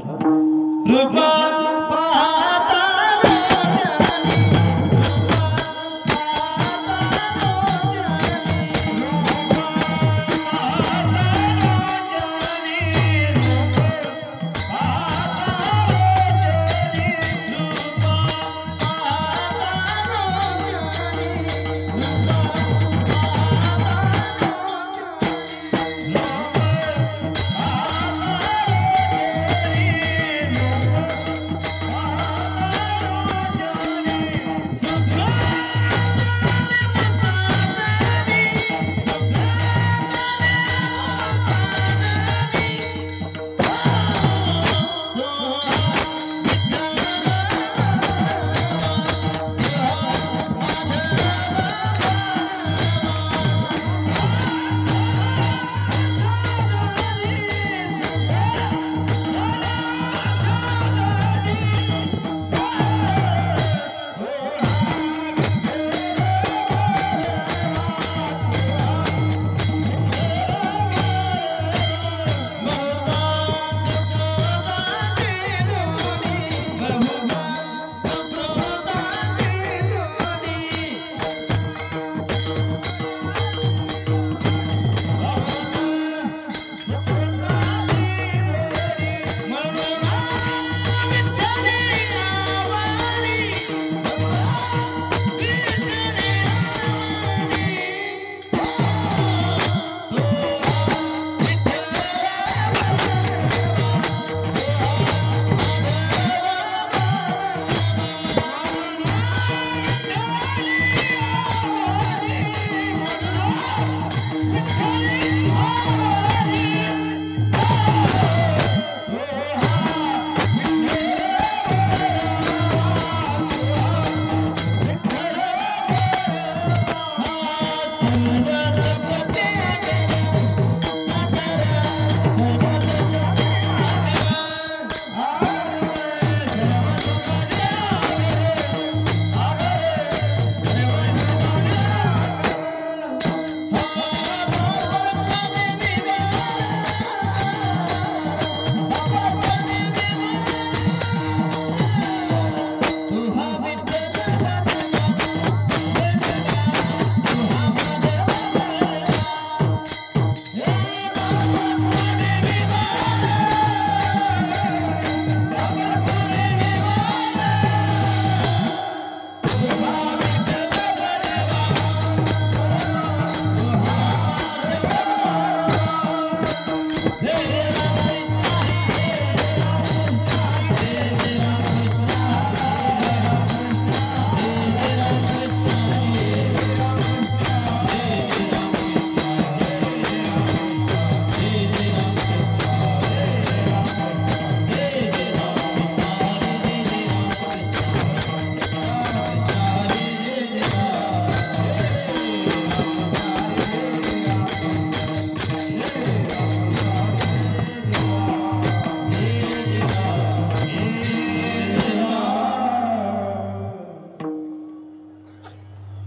रूपा पाहता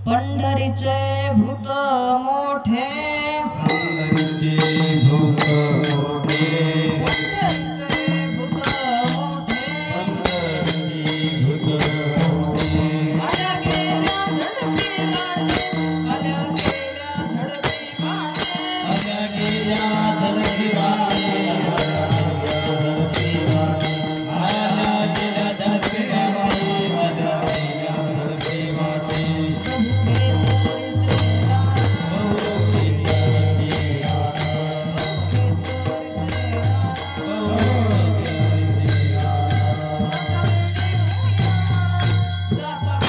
पंढरीचे भूत मोठे पंढरीचे भूत मोठे पंढरीचे भूत मोठे पंढरीचे भूत मोठे आल्या गेल्या झडपी मांडे आल्या गेल्या झडपी मांडे आल्या गेल्या झडपी मांडे आल्या गेल्या झडपी मांडे आल्या गेल्या झडपी मांडे जाता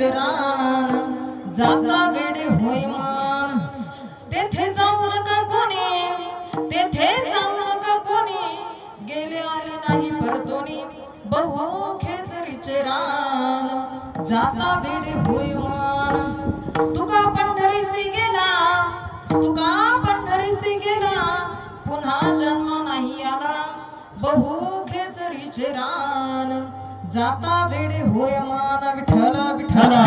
रान जाता वेडे होय मान तेथे जाऊ नका कोणी तेथे जाऊ नका कोणी गेले आले नाही परतोनी बहु खेचरीचे रान जाता वेडे होय मान तुका पंढरीसी गेला तुका पंढरीसी गेला पुन्हा जन्म नाही आला बहु खेचरीचे रान जाता वेडे होय मान विठ्ठला विठ्ठला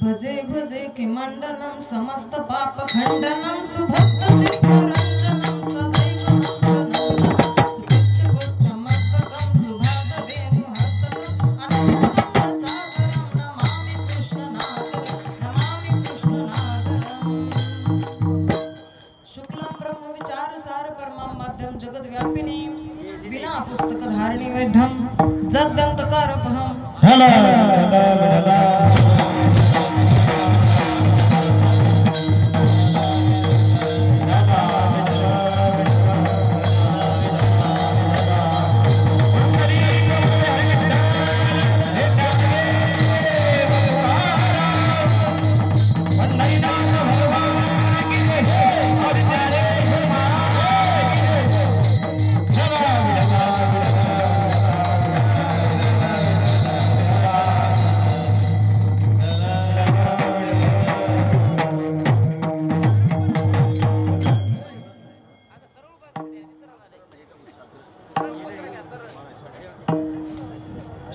भजे भजे कि मंडनम समस्त पाप खंडनम सुभक्त चित्तरंजनम सदैव नंदनम सुपुच्छ पुच्छ मस्तकम सुभाग वेणु हस्तकम अनंत सागरम नमामि कृष्णनागरम शुक्लम ब्रह्म विचार सार परमं मध्यम जगत व्यापिनी बिना पुस्तक धारिणी वैद्यम जद्दंतकारपहम हला हला हला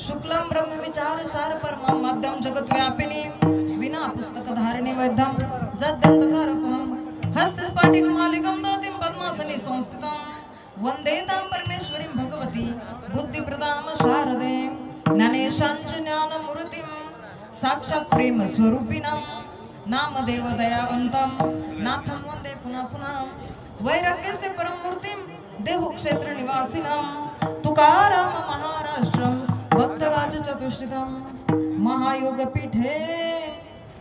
शुक्लम ब्रह्म विचार सार परमं मध्यम जगत व्यापिनी विना पुस्तक धारिणी वैद्यम जद्दंतकारपहम हस्तस्फाटिकमालिकं दतिं पद्मासने संस्थितं वन्दे तां परमेश्वरीं भगवती बुद्धिप्रदां शारदे ज्ञानेशाञ्च ज्ञानमूर्तिं साक्षात् प्रेम स्वरूपिणं नामदेव दयावन्तं नाथं वन्दे पुनः पुनः वैराग्यस्य परममूर्तिं देहोक्षेत्र निवासिनं तुकाराम महाराष्ट्रं भक्तराज चतुष्टितं महायोगपीठे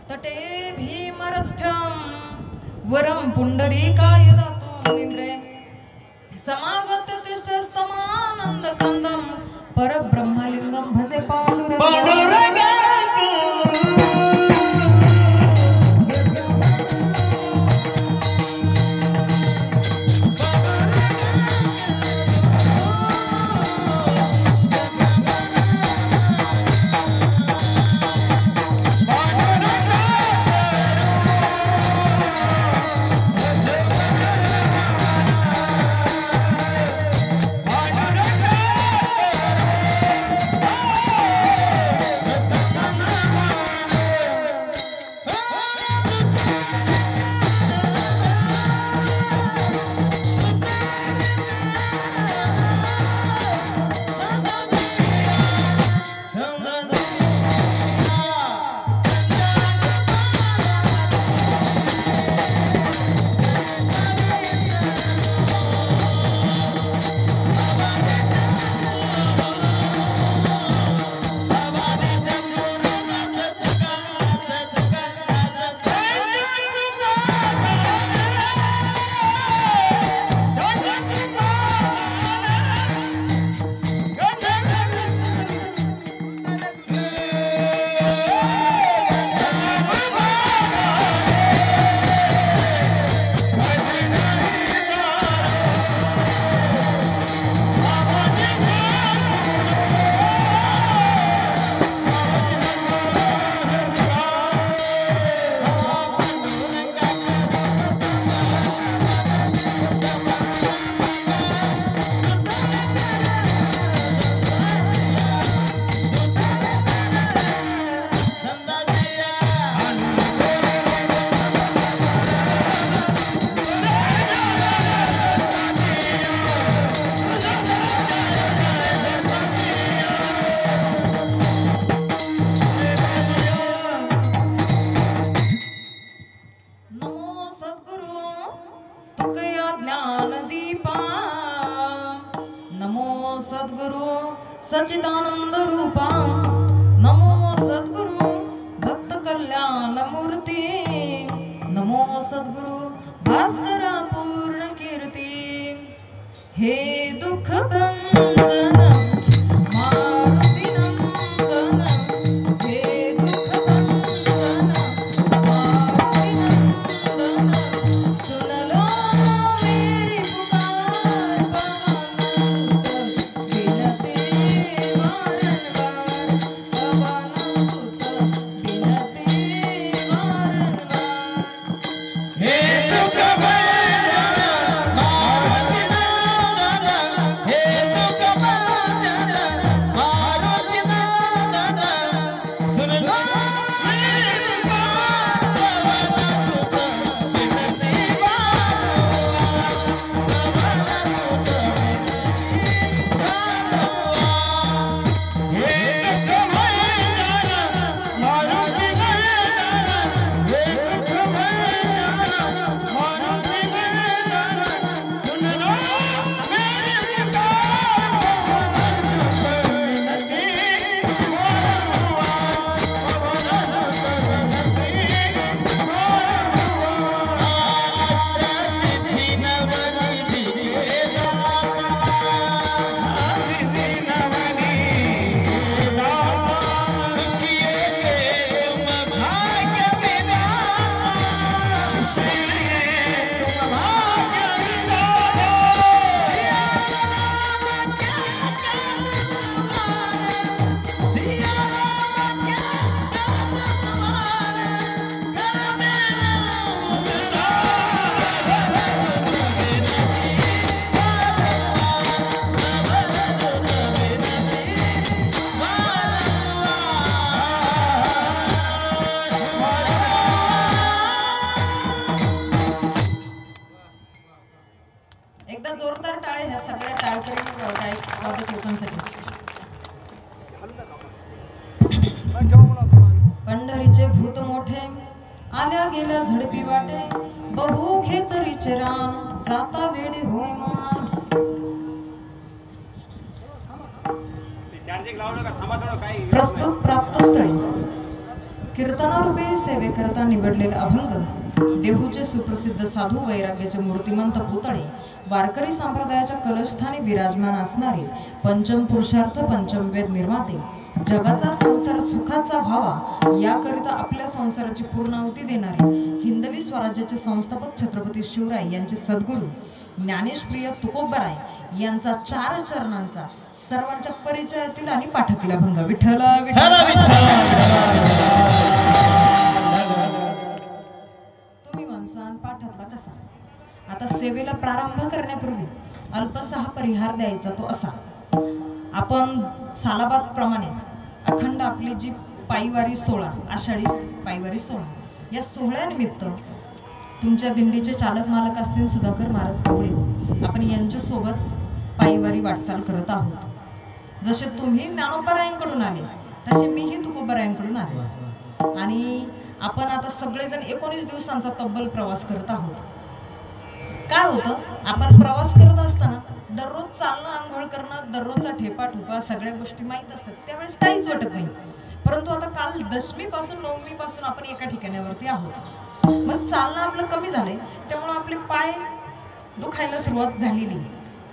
तटे भीमरथ्यं वरं पुंडरीकाय दातुं निन्द्रे समागत्य तिष्ठस्तमानन्दकन्दं परब्रह्मलिङ्गं भजे पाण्डुरङ्गं सच्चिदानंद रूपा नमो सद्गुरु भक्त कल्याण मूर्ति नमो सद्गुरु भास्कर पूर्ण कीर्ति हे दुख भंजन मारुति नंदन हे दुख भंजन मारुति नंदन सुन लो मेरी पुकार पवन सुत बिनती हे दुख भंजन मारुति नंदन हे आल्या गेल्या झडपी वाटे बहु खेचरीचे रान जाता वेडे होय मान प्रस्तुत प्राप्त स्थळी कीर्तनारूपी सेवेकरता निवडलेले अभंग देहूचे सुप्रसिद्ध साधू वैराग्याचे मूर्तिमंत पुतळे वारकरी संप्रदायाच्या कलशस्थानी विराजमान असणारे पंचम पुरुषार्थ पंचम वेद निर्माते जगाचा संसार सुखाचा व्हावा याकरिता आपल्या संसाराची पूर्णाहुती देणारे हिंदवी स्वराज्याचे संस्थापक छत्रपती शिवराय यांचे सद्गुरू ज्ञानेशप्रिय तुकोबराय यांचा 4 चरणांचा सर्वांच्या परिचयातील आणि पाठातील अभंग विठ्ठल विठ्ठल तुम्ही म्हणसान पाठातला कसा आता सेवेला प्रारंभ करण्यापूर्वी अल्पसा हा परिहार द्यायचा तो असा आपण सालाबाद प्रमाणे अखंड आपली जी पायवारी 16 आषाढी पायवारी 16 या सोहळ्यानिमित्त तुमच्या दिंडीचे चालक मालक असतील सुधाकर महाराज पवळे आपण यांच्या सोबत पायवारी वाटचाल करत आहोत जसे तुम्ही ज्ञानोबरायांकडून आले तसे मीही तुकोबरायांकडून आले आणि आपण आता सगळेजण 19 दिवसांचा तब्बल प्रवास करत आहोत काय होतं आपण प्रवास करत असताना दररोज चालणं आंघोळ करणं दररोजचा ठेपा ठुपा सगळ्या गोष्टी माहीत असतात त्यावेळेस काहीच वाटत नाही परंतु आता काल 10वी पासून 9वी पासून आपण एका ठिकाणावरती आहोत मग चालणं आपलं कमी झालंय त्यामुळे आपले पाय दुखायला सुरुवात झालेली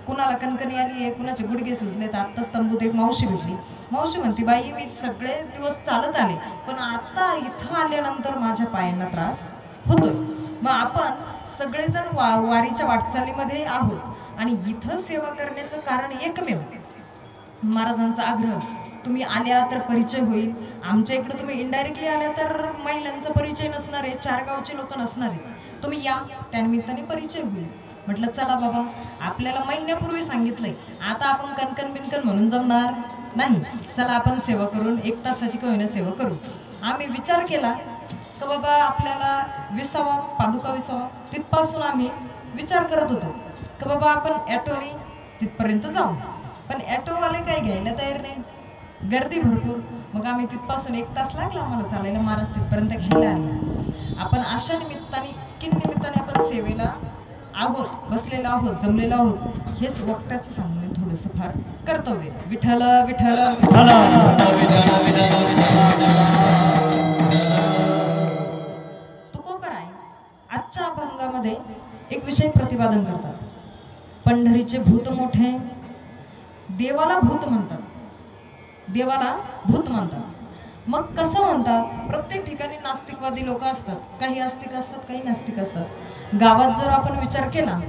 कुणाला कणकणी आली आहे कुणाचे गुडघे सुजलेत आत्ताच तंबूत एक मावशी भेटली मावशी म्हणते बाई मी सगळे दिवस चालत आले पण आता इथं आल्यानंतर माझ्या पायांना त्रास होतोय मग आपण सगळेजण वारीच्या वाटचालीमध्ये आहोत आणि इथं सेवा करण्याचं कारण एकमेव महाराजांचा आग्रह तुम्ही आल्या तर परिचय होईल आमच्या इकडे तुम्ही इनडायरेक्टली आल्या तर महिलांचा परिचय नसणार आहे 4 गावचे लोक नसणार आहे तुम्ही या त्यानिमित्ताने परिचय होईल म्हटलं चला बाबा आपल्याला महिन्यापूर्वी सांगितलंय आता आपण कणकण बिनकण म्हणून जमणार नाही चला आपण सेवा करून 1 तासाची का होईना सेवा करू आम्ही विचार केला का बाबा आपल्याला विसावा पादुका विसावा तिथपासून आम्ही विचार करत होतो का बाबा आपण ॲटोने तिथपर्यंत जाऊ पण ॲटोवाले काही घ्यायला तयार नाही गर्दी भरपूर मग आम्ही तिथपासून 1 तास लागला आम्हाला चालायला महाराज तिथपर्यंत घ्यायला आले आपण अशा निमित्ताने निमित्ताने आपण सेवेला आहोत बसलेलो आहोत जमलेलो आहोत हेच वक्त्याचं सांगणे थोडंसं फार कर्तव्य विठ्ठल विठ्ठल तुकोबराय आजच्या अभंगामध्ये एक विषय प्रतिपादन करतात पंढरीचे भूत मोठे देवाला भूत म्हणतात देवाला भूत म्हणतात मग कसं म्हणतात प्रत्येक ठिकाणी नास्तिकवादी लोक असतात काही आस्तिक असतात काही नास्तिक असतात गावात जर आपण विचार केला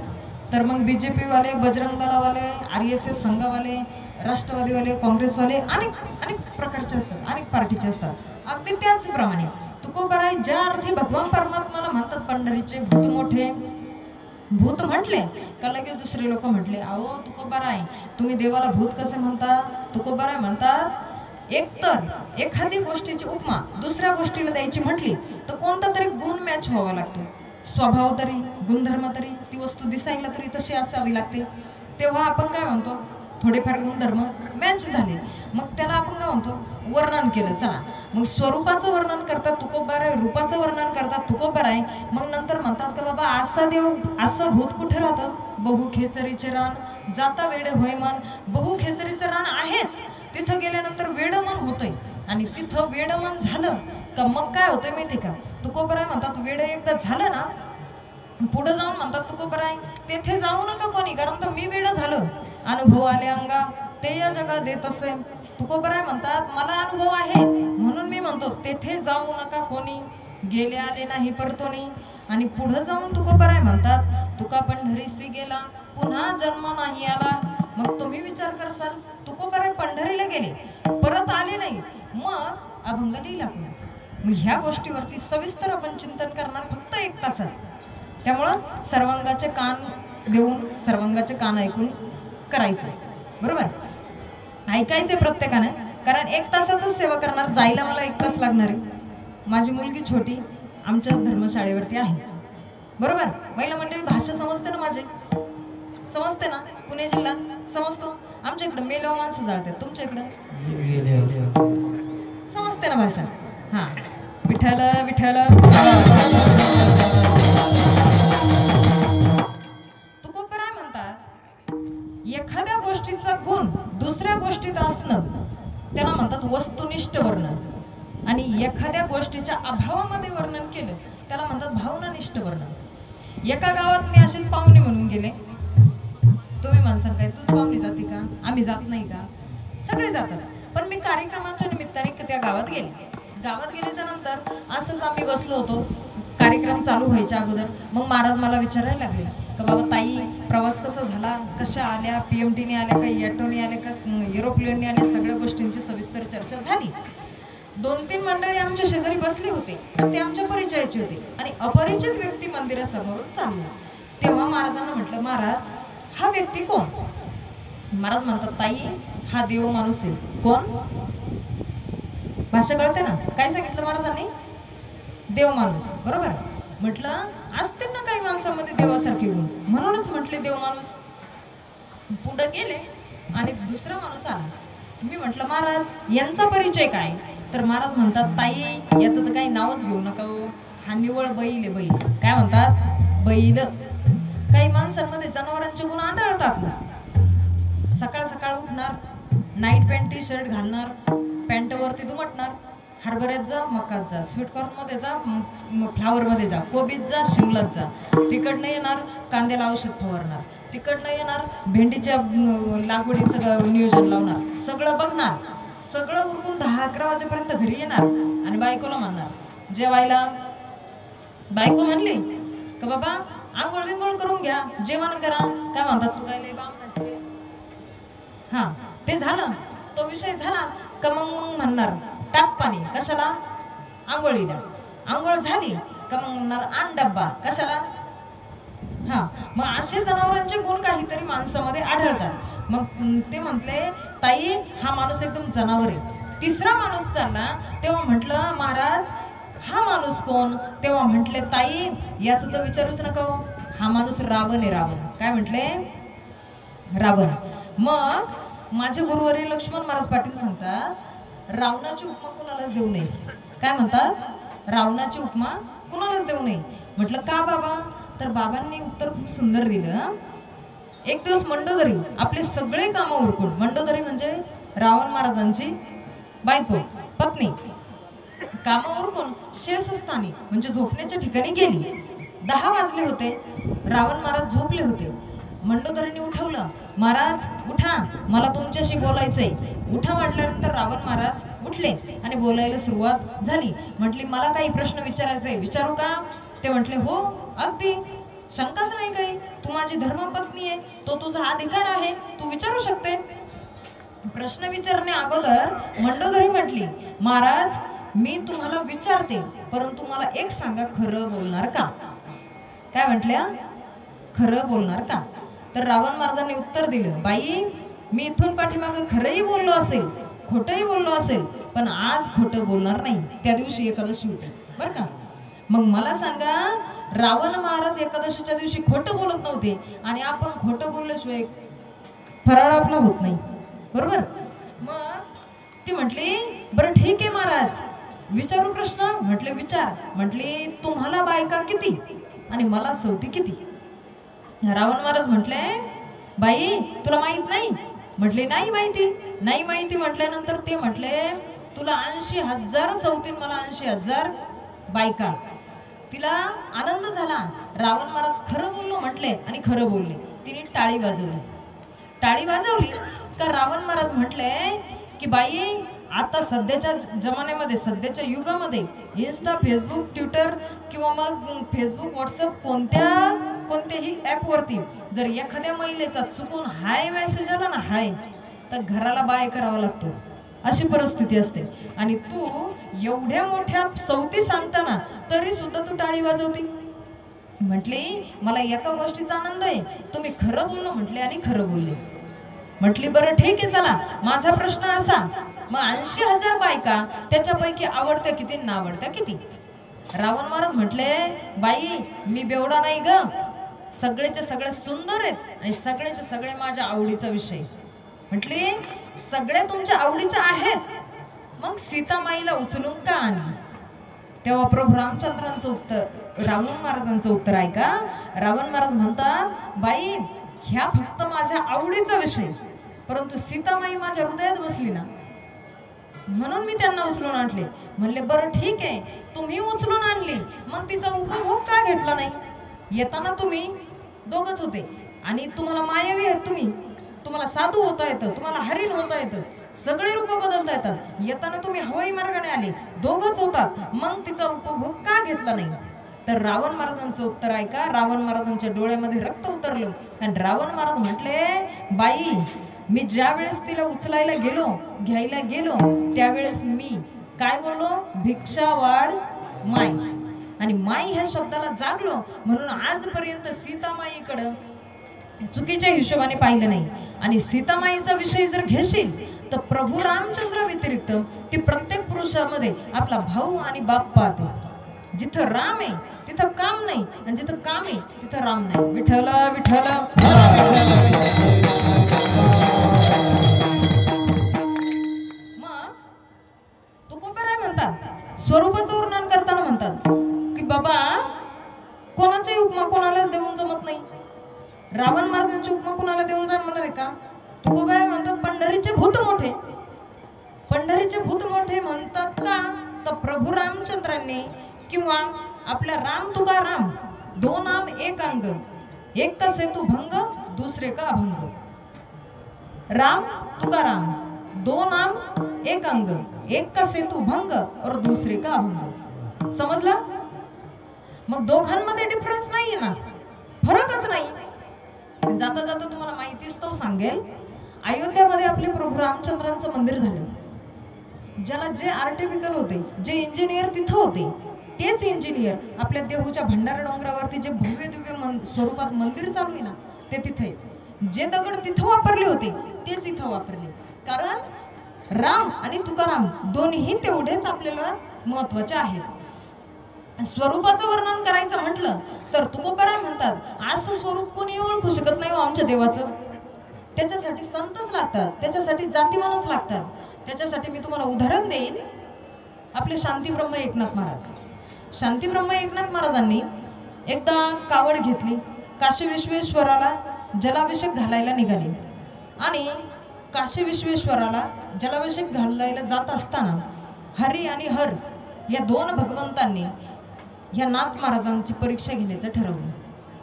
तर मग BJP वाले बजरंग दलावाले RSS संघावाले राष्ट्रवादीवाले काँग्रेसवाले अनेक प्रकारचे असतात अनेक पार्टीचे असतात अगदी त्याचप्रमाणे तुकोबराय ज्या अर्थी भगवान परमात्माला म्हणतात पंढरीचे भूत मोठे भूत म्हटले का लगेच दुसरे लोक म्हटले अहो तुकोबराय तुम्ही देवाला भूत कसे म्हणता तुकोबराय म्हणतात एकतर एखादी गोष्टीची उपमा दुसऱ्या गोष्टीला द्यायची म्हटली तर कोणता तरी गुण मॅच व्हावा लागतो स्वभाव तरी गुणधर्म तरी ती वस्तू दिसायला तरी तशी असावी लागते तेव्हा आपण काय म्हणतो थोडेफार गुणधर्म मॅच झाले मग त्याला आपण काय म्हणतो वर्णन केलं चला मग स्वरूपाचं वर्णन करतात तुकोबराय रूपाचं वर्णन करतात तुकोबराय मग नंतर म्हणतात का बाबा असा देव असं भूत कुठे राहतं बहु खेचरीचे रान जाता वेडे होय मन बहु खेचरीचं रान आहेच तिथं गेल्यानंतर वेडमन होतंय आणि तिथं वेडमन झालं का मग काय होतंय माहिती का तुकोबराय म्हणतात वेड एकदा झालं ना पुढे जाऊन म्हणतात तुकोबराय तेथे जाऊ नका कोणी कारण तर मी वेड झालं अनुभव आले अंगा ते या जगात देत असे तुकोबराय म्हणतात मला अनुभव आहे म्हणून मी म्हणतो तेथे जाऊ नका कोणी गेले आले नाही परतोनी आणि पुढे जाऊन तुकोबराय म्हणतात तुका पंढरीसी गेला पुन्हा जन्म नाही आला मग तुम्ही विचार करसाल तुकोबराय पंढरीला गेले परत आले नाही मग अभंग लिहिला मग ह्या गोष्टीवरती सविस्तर आपण चिंतन करणार फक्त 1 तासात त्यामुळं सर्वांगाचे कान देऊन सर्वांगाचे कान ऐकून करायचं बरोबर ऐकायचे प्रत्येकाने कारण 1 तासातच सेवा करणार जायला मला 1 तास लागणार आहे माझी मुलगी छोटी आमच्या धर्मशाळेवरती आहे बरोबर महिला मंडळी भाषा समजते ना माझे समजते ना पुणे जिल्हा समजतो आमच्या इकडे मेल्यावर माणसं जाळतात तुमच्या इकडे समजते ना भाषा हां विठ्ठल विठ्ठल. तुकोबराय म्हणतात एखाद्या गोष्टीचा गुण दुसऱ्या गोष्टीत असणं त्याला म्हणतात वस्तुनिष्ठ वर्णन, आणि एखाद्या गोष्टीच्या अभावामध्ये वर्णन केलं त्याला म्हणतात भावनानिष्ठ वर्णन. एका गावात मी अशीच पाहुणे म्हणून गेले. तुम्ही म्हणसाल काय तूच पाहुणे जाते का, आम्ही जात नाही का? सगळे जातात, पण मी कार्यक्रमाच्या निमित्ताने त्या गावात गेले. गावात गेल्याच्या नंतर असंच आम्ही बसलो होतो, कार्यक्रम चालू व्हायच्या अगोदर. मग महाराज मला विचारायला लागले का बाबा ताई प्रवास कसा झाला, कशा आल्या, PMTने आल्या का, ॲटोने आल्या का, एरोप्लेनने आल्या, सगळ्या गोष्टींची सविस्तर चर्चा झाली. 2-3 मंडळी आमच्या शेजारी बसले होते, ते आमच्या परिचयाचे होते, आणि अपरिचित व्यक्ती मंदिरासमोरून चालला. तेव्हा महाराजांना म्हटलं महाराज हा व्यक्ती कोण? महाराज म्हणतात ताई हा देव माणूस आहे. कोण? भाषा कळते ना? काय सांगितलं महाराजांनी? देव माणूस. बरोबर. म्हटलं असतील ना काही माणसामध्ये देवासारखे गुण, म्हणूनच म्हटले देव माणूस. पुढे गेले आणि दुसरा माणूस आला. मी म्हटलं महाराज यांचा परिचय काय? तर महाराज म्हणतात ताई याचं तर काही नावच घेऊ नका हो, हा निवळ बैल आहे. बैल काय म्हणतात? बैल. काही माणसांमध्ये जनावरांचे गुण आढळतात ना. सकाळ सकाळ उठणार, नाईट पॅन्ट टी-शर्ट घालणार, पॅन्ट वरती दुमटणार, हरभऱ्यात जा, मकात जा, स्वीटकॉर्न मध्ये जा, फ्लावर मध्ये जा, कोबीत जा, शिमलात जा. तिकडनं येणार कांद्याला औषध फवारणार, तिकडनं येणार भेंडीच्या लागवडीचं नियोजन लावणार, सगळं बघणार. सगळं उरकून 10-11 वाजेपर्यंत घरी येणार आणि बायकोला म्हणणार जेवायला. बायको म्हणली का बाबा आंघोळ बिंघोळ करून घ्या, जेवण करा. काय म्हणतात तू काय लय बामणाची? हा ते झालं, तो विषय झाला का मग म्हणणार टाक पाणी. कशाला? आंघोळीला. आंघोळ झाली का मग म्हणणार आण डब्बा. कशाला? हा. मग असे जनावरांचे गुण काहीतरी माणसामध्ये आढळतात. मग ते म्हटले ताई हा माणूस एकदम जनावर आहे. तिसरा माणूस चालला तेव्हा म्हटलं महाराज हा माणूस कोण? तेव्हा म्हटले ताई याचं तर विचारूच नका हो, हा माणूस रावण आहे. रावण. काय म्हटले? रावण. मग माझे गुरुवर्य लक्ष्मण महाराज पाटील सांगतात रावणाची उपमा कुणालाच देऊ नये. काय म्हणतात? रावणाची उपमा कुणालाच देऊ नये. म्हटलं का बाबा? तर बाबांनी उत्तर खूप सुंदर दिलं. एक दिवस मंडोदरी आपले सगळे कामं उरकून, मंडोदरी म्हणजे रावण महाराजांची बायको पत्नी, कामं उरकून शेषस्थानी म्हणजे झोपण्याच्या ठिकाणी गेली. 10 वाजले होते, रावण महाराज झोपले होते. मंडोदरीने उठवलं, महाराज उठा मला तुमच्याशी बोलायचंय. उठा म्हटल्यानंतर रावण महाराज उठले आणि बोलायला सुरुवात झाली. म्हटली मला काही प्रश्न विचारायचे, विचारू का? ते म्हटले हो अगदी, शंकाच नाही काही, तू माझी धर्मपत्नी आहे, तो तुझा अधिकार आहे, तू विचारू शकते. प्रश्न विचारणे अगोदर मंडोदरी म्हटली महाराज मी तुम्हाला विचारते परंतु मला एक सांगा, खरं बोलणार का? काय म्हटल्या? खरं बोलणार का? तर रावण महाराजांनी उत्तर दिलं बाई मी इथून पाठीमागं खरंही बोललो असेल खोटंही बोललो असेल पण आज खोटं बोलणार नाही. त्या दिवशी एकादशी होती बरं का. मग मला सांगा रावण महाराज एकादशीच्या दिवशी खोटं बोलत नव्हते आणि आपण खोटं बोलल्याशिवाय फराळ आपला होत नाही, बरोबर? मग ती म्हटली बरं ठीक आहे महाराज विचारू प्रश्न. म्हटले विचार. म्हटली तुम्हाला बायका किती आणि मला सौती किती? रावण महाराज म्हटले बाई तुला माहित नाही? म्हटले नाही माहिती. नाही माहिती म्हटल्यानंतर ते म्हटले तुला 80,000 सौतीन मला 80,000 बायका. तिला आनंद झाला. रावण महाराज खरं बोललो म्हटले आणि खरं बोलले. तिने टाळी वाजवली. टाळी वाजवली का रावण महाराज म्हटले की बाई आता सध्याच्या जमान्यामध्ये सध्याच्या युगामध्ये इंस्टा फेसबुक ट्विटर किंवा मग फेसबुक व्हॉट्सअप कोणत्याही ॲपवरती जर एखाद्या महिलेचा चुकून हाय मेसेज आला ना हाय तर घराला बाय करावा लागतो अशी परिस्थिती असते. आणि तू एवढ्या मोठ्या सौती सांगताना तरी सुद्धा तू टाळी वाजवती. म्हटली मला एका गोष्टीचा आनंद आहे तुम्ही खरं बोललो म्हटले आणि खरं बोलले. म्हटली बरं ठीक आहे चला माझा प्रश्न असा मग 80,000 बायका त्याच्यापैकी आवडत्या किती ना आवडत्या किती? रावण महाराज म्हटले बाई मी बेवडा नाही ग, सगळेचे सगळे सुंदर आहेत आणि सगळेचे सगळे माझ्या आवडीचा विषय. म्हटली सगळे तुमच्या आवडीचे आहेत मग सीतामाईला उचलून का आणली? तेव्हा प्रभू रामचंद्रांचं उत्तर, रावण महाराजांचं उत्तर ऐका. रावण महाराज म्हणतात, बाई ह्या फक्त माझ्या आवडीचा विषय, परंतु सीतामाई माझ्या हृदयात बसली ना, म्हणून मी त्यांना उचलून आणले. म्हणले बरं ठीक आहे, तुम्ही उचलून आणली, मग तिचा उपभोग का घेतला नाही? येताना तुम्ही दोघच होते आणि तुम्हाला मायावी आहेत, तुम्हाला साधू होता येतं, तुम्हाला हरिण होता येतं, सगळे रूप बदलता येतात. येताना तुम्ही हवाई मार्गाने आले, दोघच होतात, मग तिचा उपभोग का घेतला नाही? तर रावण महाराजांचं उत्तर ऐका. रावण महाराजांच्या डोळ्यामध्ये रक्त उतरलं आणि रावण महाराज म्हटले, बाई मी ज्या वेळेस तिला उचलायला गेलो, घ्यायला गेलो, त्यावेळेस मी काय बोललो? भिक्षा वाढ माय. आणि माई ह्या शब्दाला जागलो, म्हणून आजपर्यंत सीतामाईकडं चुकीच्या हिशोबाने पाहिलं नाही. आणि सीतामाईचा विषय जर घेशील तर प्रभू रामचंद्र व्यतिरिक्त ती प्रत्येक पुरुषामध्ये आपला भाऊ आणि बाप पाहते. जिथं राम आहे तिथं काम नाही, आणि जिथं काम आहे तिथं राम नाही. विठ्ठल विठ्ठल. मग तुकोबराय म्हणतात, स्वरूपाचं वर्णन करताना म्हणतात की बाबा कोणाचाही उपमा कोणाला देऊन जमत नाही. रावण महाराजांची उपमा कोणाला देऊन जमणार आहे का? तुकोबराय म्हणतात, पंढरीचे भूत मोठे. पंढरीचे भूत मोठे म्हणतात का? तर प्रभू रामचंद्रांनी किंवा आपल्या राम तुका राम, दोन नाम एक अंग, एक का सेतु भंग, दूसरे का अभंग. राम तुका राम, दो नाम एक अंग, एक का सेतु भंग और दूसरे का अभंग. समजलं? मग दोघांमध्ये डिफरन्स नाहीये ना, फरकच नाही. जाता जाता तुम्हाला माहितीच तो सांगेल, अयोध्यामध्ये आपले प्रभू रामचंद्रांचं मंदिर झालं. ज्याला जे आर्टिफिकल होते, जे इंजिनियर तिथं होते, तेच इंजिनियर आपल्या देहूच्या भंडारा डोंगरावरती जे भव्य दिव्य स्वरूपात मंदिर चालू आहे ना, ते तिथे. जे दगड तिथं वापरले होते तेच इथं वापरले. कारण राम आणि तुकाराम दोन्ही तेवढेच आपल्याला महत्वाचे आहेत. स्वरूपाचं वर्णन करायचं म्हटलं तर तुकोबराय म्हणतात, असं स्वरूप कोणी ओळखू शकत नाही हो आमच्या देवाचं. त्याच्यासाठी संतच लागतात, त्याच्यासाठी जातीवानच लागतात. त्याच्यासाठी मी तुम्हाला उदाहरण देईन. आपले शांतीब्रह्म एकनाथ महाराज. शांतीब्रह्म एकनाथ महाराजांनी एकदा कावड घेतली, काशी विश्वेश्वराला जलाभिषेक घालायला निघाले. आणि काशी विश्वेश्वराला जलाभिषेक घालायला जात असताना हरी आणि हर या दोन भगवंतांनी या नाथ महाराजांची परीक्षा घेण्याचं ठरवलं.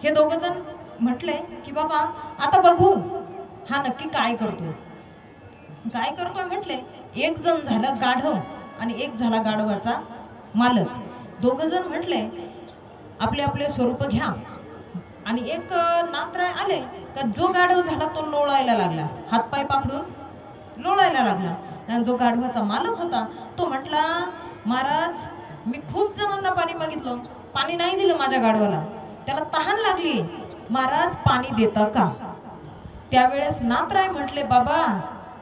हे दोघं जण म्हटले की बाबा आता बघू हा नक्की काय करतोय. काय करतोय म्हटले. एक जण झाला गाढव आणि एक झाला गाढवाचा मालक. दोघं जण म्हटले आपले आपले स्वरूप घ्या. आणि एक नाथराय आले का जो गाढव झाला तो लोळायला लागला, हातपाय पाकडून लोळायला लागला. आणि जो गाढवाचा मालक होता तो म्हटला, महाराज मी खूप जणांना पाणी मागितलं, पाणी नाही दिलं माझ्या गाढवाला, त्याला तहान लागली, महाराज पाणी देता का? त्यावेळेस नाथराय म्हटले, बाबा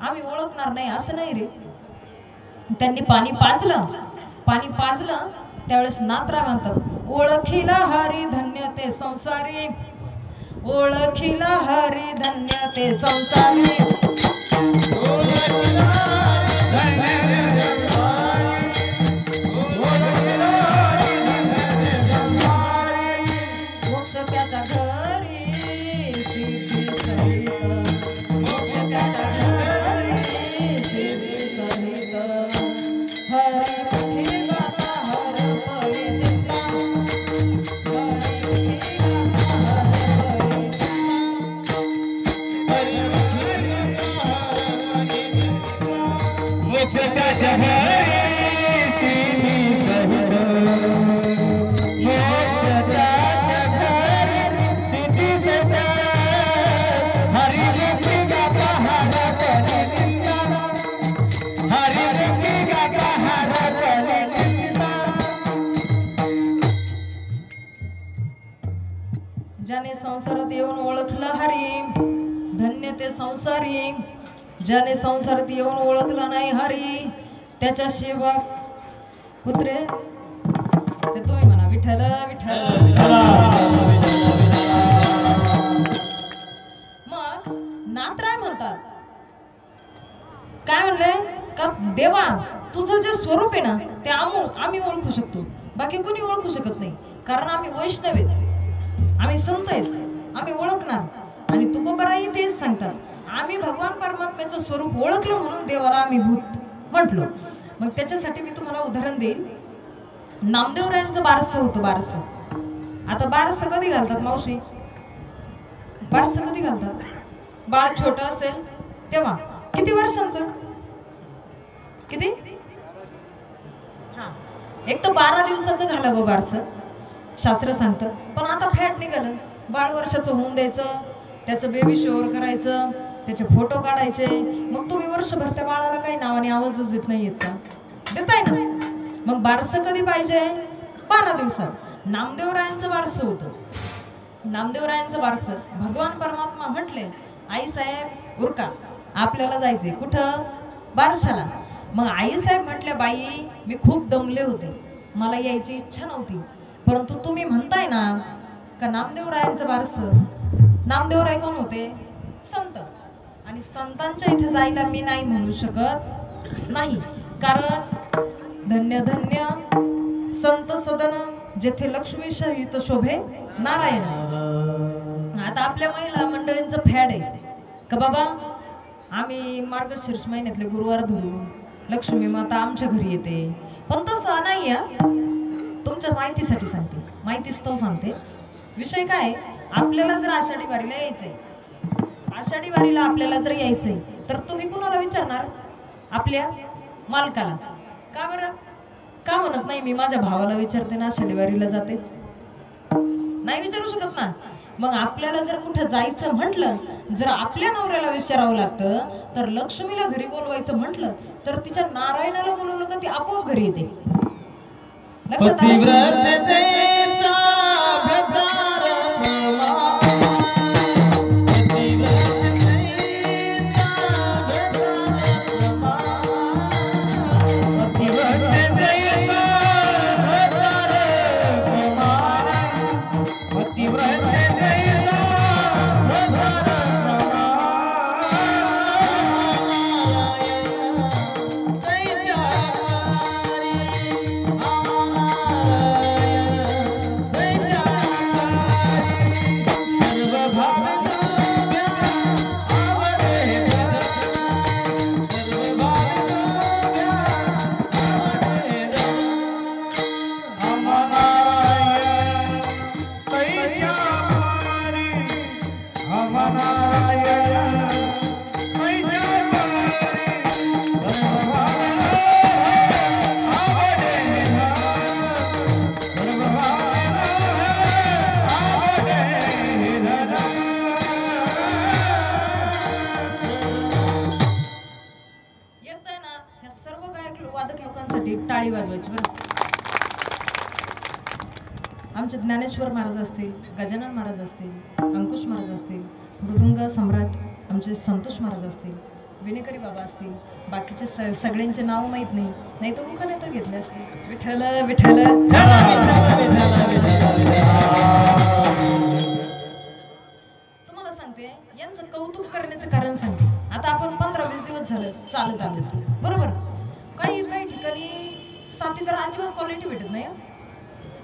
आम्ही ओळखणार नाही असं नाही रे. त्यांनी पाणी पाजलं. त्यावेळेस नाथराय म्हणतात, ओळखीला हरी धन्य ते संसारी, ओळखीला हरी धन्य ते संसारी, मोक्ष त्याच्या घरी सिद्धी सहित, मोक्ष त्याच्या घरी सिद्धी सहित, हरी मुखी गाता हर परी चित्ता, हरी मुखी गाता हर परी चित्ता, मोक्ष त्याच्या घरी सिद्धी सहित, मोक्ष त्याच्या घरी सिद्धी सहित, हरी मुखी गाता हर परी चित्ता, हरी मुखी गाता हर परी चित्ता. ज्याने संसारात येऊन ओळखलं हरी धन्य ते संसारी, ज्याने संसारात येऊन ओळखलं नाही हरी त्याच्याशिवाय कुत्रे ते तुम्ही म्हणा विठ्ठल विठ्ठल. मग नाथराय म्हणतात काय म्हणले का, देवा तुझं जे स्वरूप आहे ना ते आम्ही ओळखू शकतो, बाकी कोणी ओळखू शकत नाही, कारण आम्ही वैष्णव आहेत, आम्ही संत आहेत, आम्ही ओळखणार. आणि तुकोबराई तेच सांगतात, आम्ही भगवान परमात्म्याचं स्वरूप ओळखलं म्हणून देवाला आम्ही भूत म्हटलो. मग त्याच्यासाठी मी तुम्हाला उदाहरण देईल. नामदेवरायांचं बारसं होतं. बारसं, आता बारसं कधी घालतात मावशी? बारसं कधी घालतात? बाळ छोटं असेल तेव्हा. किती वर्षांचं? किती? हा, एक तर 12 दिवसाचं घालावं बारसं, शास्त्र सांगतं. पण आता फॅट निघालं, बाळ वर्षाचं होऊन द्यायचं, त्याचं बेबी शोअर करायचं, त्याचे फोटो काढायचे. मग तुम्ही वर्षभर त्या बाळाला काही नावाने आवाजच देत नाही येत का? देताय ना. मग बारसं कधी पाहिजे? 12 दिवसात. नामदेवरायांचं बारसं होतं. नामदेवरायांचं बारसं भगवान परमात्मा म्हटले, आई साहेब उरका, आपल्याला जायचंय. कुठं? बारशाला. मग आई साहेब म्हटल्या, बाई मी खूप दमले होते, मला यायची इच्छा नव्हती, परंतु तुम्ही म्हणताय ना का नामदेवरायांचं बारसं. नामदेवराय कोण होते? संत. आणि संतांच्या इथे जायला मी नाही म्हणू शकत नाही, कारण धन्य धन्य संत सदन जेथे लक्ष्मी सहित शोभे नारायण. आता आपल्या महिला मंडळींचं फॅड आहे का बाबा, आम्ही मार्गशीर्ष महिन्यातले गुरुवार धरू, लक्ष्मी माता आमच्या घरी येते. पण तसं नाही आहे. तुमच्या माहितीसाठी सांगते, माहितीच तो सांगते. विषय काय, आपल्याला जर आषाढी वारीला यायचंय, आषाढी वारीला आपल्याला जर यायचंय, तर तुम्ही कुणाला विचारणार? आपल्या मालकाला. का बरं? का म्हणत नाही मी माझ्या भावाला विचारते ना, आषाढी वारीला जाते? नाही विचारू शकत ना. मग आपल्याला जर कुठं जायचं म्हटलं, जर आपल्या नवऱ्याला विचारावं लागतं, तर लक्ष्मीला घरी बोलवायचं म्हटलं तर तिच्या नारायणाला बोलवलं का ती आपोआप घरी येते. लक्षात टाळी वाजवायची बरं. आमचे ज्ञानेश्वर महाराज असतील, गजानन महाराज असतील, अंकुश महाराज असतील, मृदुंग सम्राट आमचे संतोष महाराज असतील, विनेकरी बाबा असतील, बाकीचे सगळ्यांचे नाव माहीत नाही, नाही तो मुखाने तर घेतले असते. विठ्ठल विठ्ठल. तुम्हाला सांगते, यांचं कौतुक करण्याचं कारण सांगते. आता आपण 15-20 दिवस झालं चालत आलो, बरोबर. काही काही ठिकाणी साथी तर अजिबात क्वालिटी भेटत नाही.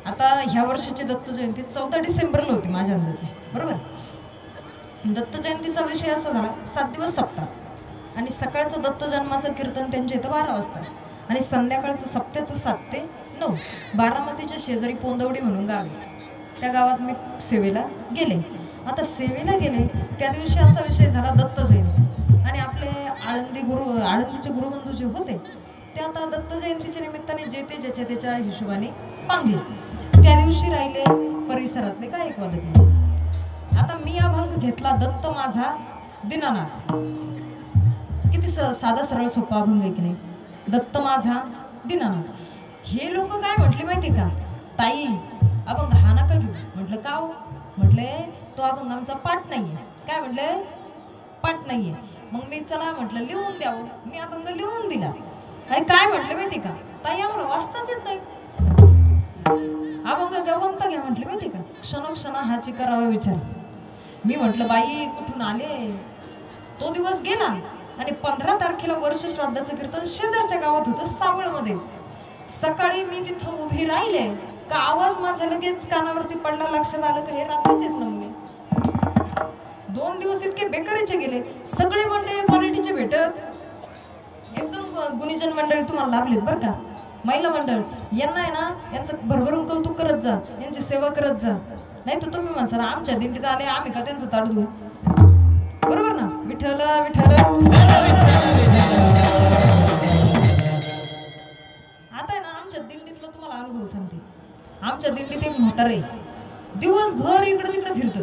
आता ह्या वर्षीची दत्त जयंती 14 डिसेंबरला होती माझ्या अंदाजे, बरोबर. दत्त जयंतीचा विषय असा झाला, 7 दिवस सप्ताह आणि सकाळचं दत्त जन्माचं कीर्तन त्यांच्या इथं 12 वाजता आणि संध्याकाळचं सप्त्याचं 7 ते 9. बारामतीच्या शेजारी पोंदवडी म्हणून गाव आहे, त्या गावात मी सेवेला गेले. आता सेवेला गेले त्या दिवशी असा विषय झाला दत्त जयंती, आणि आपले आळंदीचे गुरुबंधू जे होते ते आता दत्त जयंतीच्या निमित्ताने जे ते ज्याच्या त्याच्या हिशोबाने पांगले. त्या दिवशी राहिले परिसरातले काय एक वादक नाही. आता मी अभंग घेतला, दत्त माझा दीनानाथ. किती साधा सरळ सोपा अभंग आहे की नाही, दत्त माझा दीनानाथ. हे लोक काय म्हटले माहिती का, ताई अभंग हा नका घेऊ. म्हटलं का हो? म्हटले तो अभंग आमचा पाठ नाहीये. काय म्हटले? पाठ नाहीये. मग मी चला म्हटलं लिहून द्यावं, मी अभंग लिहून दिला. आणि काय म्हटलं माहिती का, ताई आम्हाला वाचताच येत नाही, अभंग गवंत घ्या म्हटलं माहिती का. क्षणोक्षणा हाची करावा विचार. मी म्हटलं बाई कुठून आले. तो दिवस गेला आणि 15 तारखेला वर्ष श्राद्धाचं कीर्तन शेजारच्या गावात होतं, सावळमध्ये. सकाळी मी तिथं उभी राहिले का आवाज माझ्या लगेच कानावरती पडला, लक्षात आलं का हे रात्रीचेच नमुने. 2 दिवस इतके बेकारीचे गेले. सगळे मंडळी क्वालिटीचे भेटत, एकदम गुणीजन मंडळी तुम्हाला लाभलीत बरं का. महिला मंडळ यांना आहे ना, यांचं भरभरून कौतुक करत जा, यांची सेवा करत जा. नाही तर तुम्ही म्हणसा ना आमच्या दिंडीत आले आम्ही का त्यांचं ताट धुऊ. बरोबर ना. विठ्ठल विठ्ठल. आता आहे ना आमच्या दिंडीतला तुम्हाला अनुभव सांगते. आमच्या दिंडीत एक म्हातारे दिवसभर इकडे तिकडे फिरतं,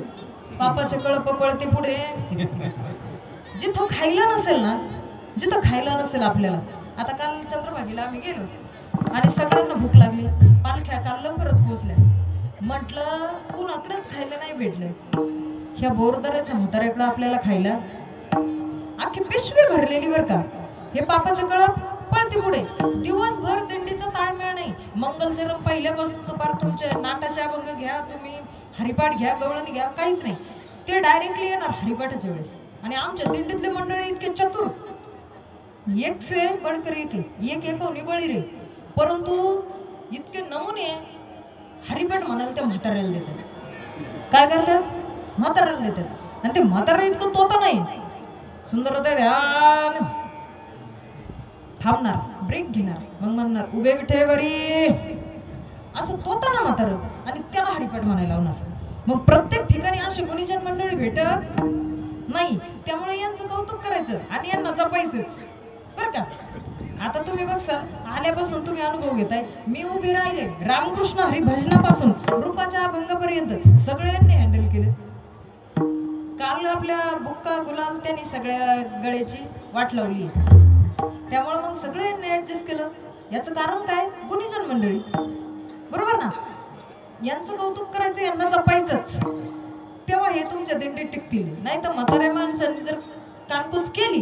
पापाचे कळप पळते पुढे. जिथं खायला नसेल ना, जिथं खायला नसेल आपल्याला. आता काल चंद्रभागीला आम्ही गेलो आणि सगळ्यांना भूक लागली. पालख्या काल लवकरच पोहोचल्या. म्हटलं कुणाकडेच खायला नाही भेटलं. ह्या बोरदऱ्याच्या म्हाताऱ्याकडं आपल्याला खायला अख्खी पिशवी भरलेली बरं का. हे पापाचे कळप पळते पुढे. दिवसभर दिंडीचा ताळमेळ नाही. मंगलचरण पहिल्यापासून तर पार तुमच्या नाटाच्या अभंग घ्या, तुम्ही हरिपाठ घ्या, गवळणी घ्या, काहीच नाही. ते डायरेक्टली येणार हरिपाठाच्या वेळेस. आणि आमच्या दिंडीतले मंडळी इतके चतुर, एक से बडकर एक एकोनी बळी रे. परंतु इतके नमुने हरिपाठ म्हणाल त्या म्हाताऱ्याला देतात. काय करतात? म्हाताऱ्याला देतात. आणि ते म्हातारा इतकं तोता नाही, सुंदर होते. ध्यान थांबणार, ब्रेक घेणार, मग म्हणणार उभे विठेवरी, असं तोता ना म्हातारं. आणि त्याला हरिपाठ म्हणायला लावणार. मग प्रत्येक ठिकाणी अशी गुणीजन मंडळी भेटत नाही. त्यामुळे यांचं कौतुक करायचं आणि यांना जपायचंच बरं का. आता तुम्ही बघसाल आल्यापासून तुम्ही अनुभव घेताय. मी उभी राहिले रामकृष्ण हरिभजनापासून रूपाच्या अभंगापर्यंत सगळ्यांनी हँडल केलं. काल आपल्या बुक्का गुलाल त्यांनी सगळ्या गळ्याची वाट लावली. त्यामुळे मग सगळ्यांनी ऍडजस्ट केलं. याचं कारण काय? गुणीजन मंडळी. बरोबर ना. यांचं कौतुक करायचं, यांना जपायचंच. तेव्हा हे तुमच्या दिंडीत टिकतील. नाही तर म्हाताऱ्या माणसांनी जर कानकूच केली,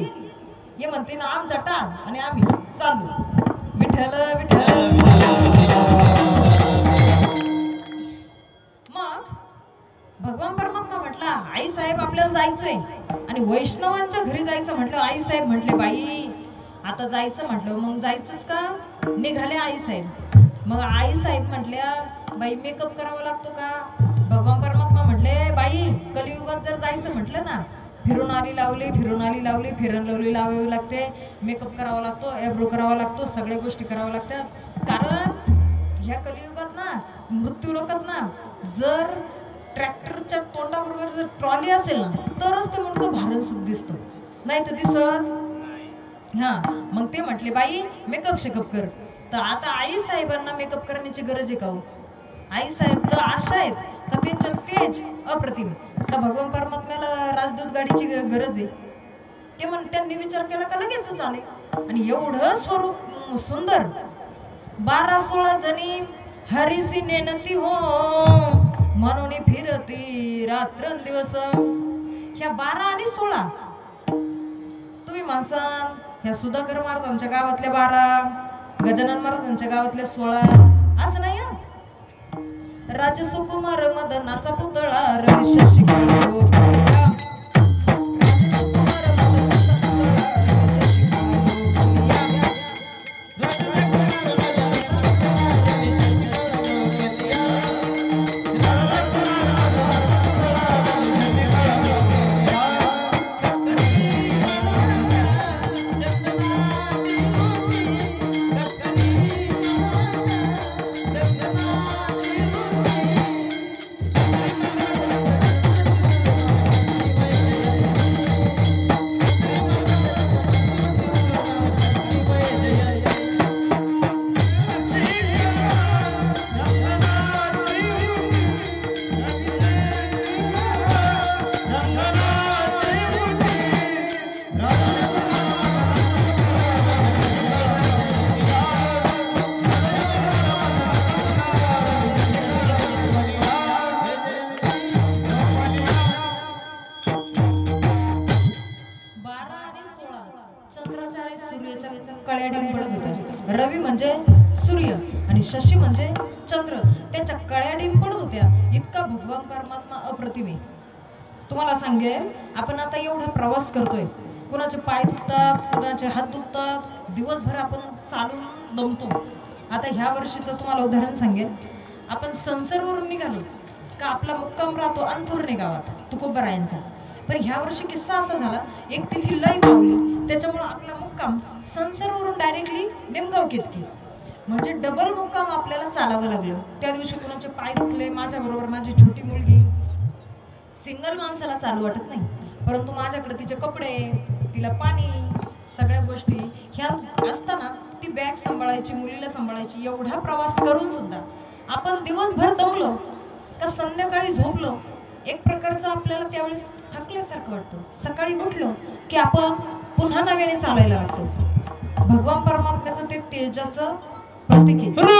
हे म्हणते ना आमचा टाळ आणि आम्ही चाललो विठ्ठल विठ्ठल. मग भगवान परमात्मा म्हटला आई साहेब आपल्याला जायचंय. आणि वैष्णवांच्या घरी जायचं म्हटलं. आई साहेब म्हटले बाई आता जायचं म्हटलं मग जायचंच का. निघाले आई साहेब. मग आई साहेब म्हटल्या बाई मेकअप करावा लागतो का. भगवान परमात्मा म्हटले बाई कलियुगात जर जायचं म्हटलं ना, फिरून आली लावली, फिरून आली लावली, फिरण लावली लावावी लागते, मेकअप करावा लागतो, एब्रो करावा लागतो, सगळ्या गोष्टी कराव्या लागतात. कारण ह्या कलियुगात ना, मृत्यू लोकात ना, जर ट्रॅक्टरच्या तोंडाबरोबर जर ट्रॉली असेल ना तरच ते मुंडकं भारण सुद्धा दिसतं, नाही तर दिसत. हा मग ते म्हटले बाई मेकअप शेकअप कर. तर आता आई साहेबांना मेकअप करण्याची गरज आहे का हो. आई साहेब तर अशा आहेत का त्यांच्या तेज अप्रतिम का भगवान परमात्म्याला राजदूत गाडीची गरज आहे. ते त्यांनी विचार केला का लगेचच आले. आणि एवढं स्वरूप सुंदर. 12-16 जणी हरिसी नेनती हो म्हणून फिरती रात्रंदिवस. ह्या 12 आणि 16 तुम्ही म्हणसान ह्या सुधाकर महाराजांच्या गावातल्या 12, गजानन महाराजांच्या गावातल्या 16 असं नाही. राजसुकुमार मदनाचा पुतळा रवी शशिकांत. रवी म्हणजे सूर्य आणि शशी म्हणजे चंद्र. त्यांच्या कळ्या डिंब पडत होत्या. इतका भगवान परमात्मा अप्रतिम आहे. तुम्हाला सांगेल आपण आता एवढा प्रवास करतोय. कुणाचे पाय दुखतात, कुणाचे हात दुखतात, दिवसभर आपण चालून दमतो. आता ह्या वर्षीचं तुम्हाला उदाहरण सांगेल. आपण संसरवरून निघालो का आपला मुक्काम राहतो अंथुर्णे गावात तुकोबरायांचा. पण ह्या वर्षी किस्सा असा झाला, एक तिथी लय पावली, त्याच्यामुळं आपला मुक्काम संसरवरून डायरेक्टली निमगाव केतकी, म्हणजे डबल मुक्काम आपल्याला चालावं लागलं. त्या दिवशी कोणाचे पाय दुखले, माझ्याबरोबर माझी छोटी मुलगी. सिंगल माणसाला चालू वाटत नाही, परंतु माझ्याकडे तिचे कपडे, तिला पाणी, सगळ्या गोष्टी ह्या असताना ती बॅग सांभाळायची, मुलीला सांभाळायची. एवढा प्रवास करून सुद्धा आपण दिवसभर दमलो का संध्याकाळी झोपलो, एक प्रकारचं आपल्याला त्यावेळेस थकल्यासारखं वाटतं. सकाळी उठलो की आपण पुन्हा नव्याने चालायला लागतो. भगवान परमात्म्याचं ते तेजाचं प्रतीक आहे.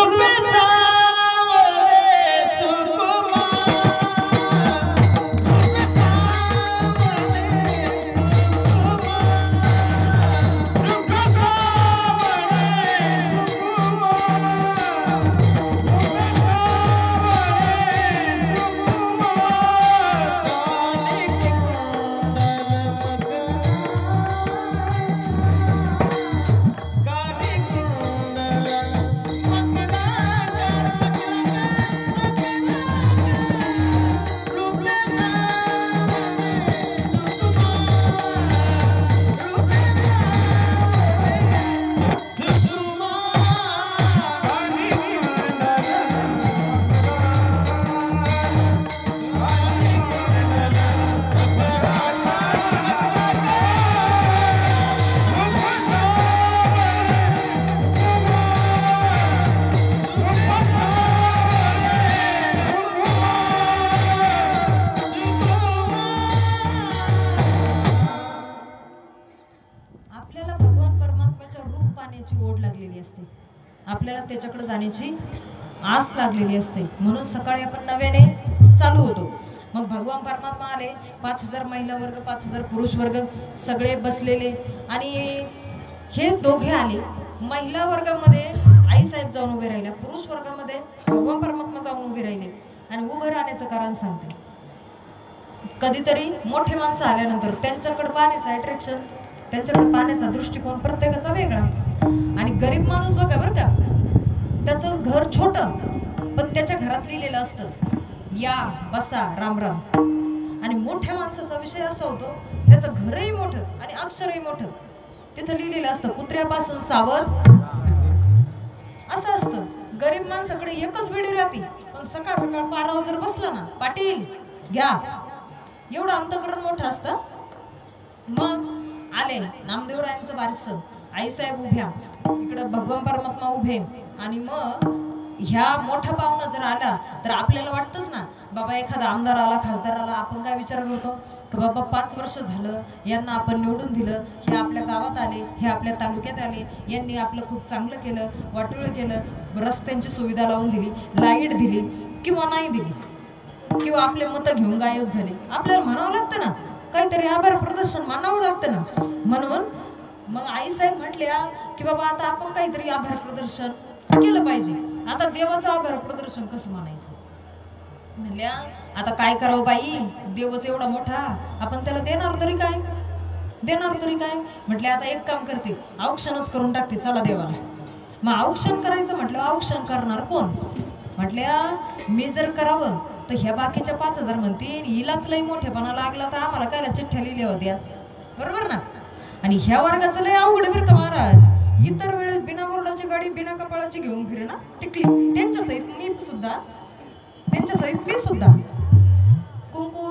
आपल्याला त्याच्याकडे जाण्याची आस लागलेली असते, म्हणून सकाळी आपण नव्याने चालू होतो. मग भगवान परमात्मा आले, 5000 महिला वर्ग, 5000 पुरुष वर्ग सगळे बसलेले, आणि हे दोघे आले. महिला वर्गामध्ये आईसाहेब जाऊन उभे राहिले, पुरुष वर्गामध्ये भगवान परमात्मा जाऊन उभे राहिले. आणि उभं राहण्याचं कारण सांगते, कधीतरी मोठे माणसं आल्यानंतर त्यांच्याकडे पाहण्याचं अट्रॅक्शन, त्यांच्याकडे पाहण्याचा दृष्टिकोन प्रत्येकाचा वेगळा. आणि गरीब माणूस बघा बरं का, त्याचं घर छोटं पण त्याच्या घरात लिहिलेलं असतं या बसा राम राम. आणि मोठ्या माणसाचा विषय असा होतो, त्याचं घरही मोठं आणि अक्षरही मोठं, तिथं लिहिलेलं असतं कुत्र्यापासून सावध. असं असतं. गरीब माणसाकडे एकच बिडी राहते, पण सकाळ सकाळ पारावर जर बसला ना, पाटील घ्या, एवढं अंतकरण मोठं असतं. मग आले नामदेवरायांचं वारसं, आईसाहेब उभ्या, इकडं भगवान परमात्मा उभे. आणि मग ह्या मोठा पाहुणा जर आला तर आपल्याला वाटतंच ना, बाबा एखादा आमदार आला, खासदार आला, आपण काय विचार करतो की बाबा 5 वर्ष झालं यांना आपण निवडून दिलं, हे आपल्या गावात आले, हे आपल्या तालुक्यात आले, यांनी आपलं खूप चांगलं केलं, वाटोळं केलं, रस्त्यांची सुविधा लावून दिली, लाईट दिली किंवा नाही दिली, किंवा आपले मतं घेऊन गायब झाले. आपल्याला म्हणावं लागतं ना, काहीतरी आभार प्रदर्शन मानावं लागतं ना. म्हणून मग आईसाहेब म्हटल्या की बाबा आता आपण काहीतरी आभार प्रदर्शन केलं पाहिजे. आता देवाचं आभार प्रदर्शन कसं मानायचं? म्हणल्या आता काय करावं बाई, देवच एवढा मोठा, आपण त्याला देणार तरी काय, देणार तरी काय. म्हटले आता एक काम करते, औक्षणच करून टाकते, चला देवाला. मग औक्षण करायचं म्हटलं, औक्षण करणार कोण? म्हटल्या मी जर करावं तर ह्या बाकीच्या 5000 म्हणतील हिलाच लई मोठेपणा लागला तर आम्हाला कायला चिठ्ठ्या लिहिल्या होत्या, बरोबर ना. आणि ह्या वर्गाचं लय अवघड बरं का महाराज, इतर वेळेस बिना बोर्डाची गाडी बिना कपाळाची घेऊन फिरे ना टिकली, त्यांच्या सहित मी सुद्धा कुंकू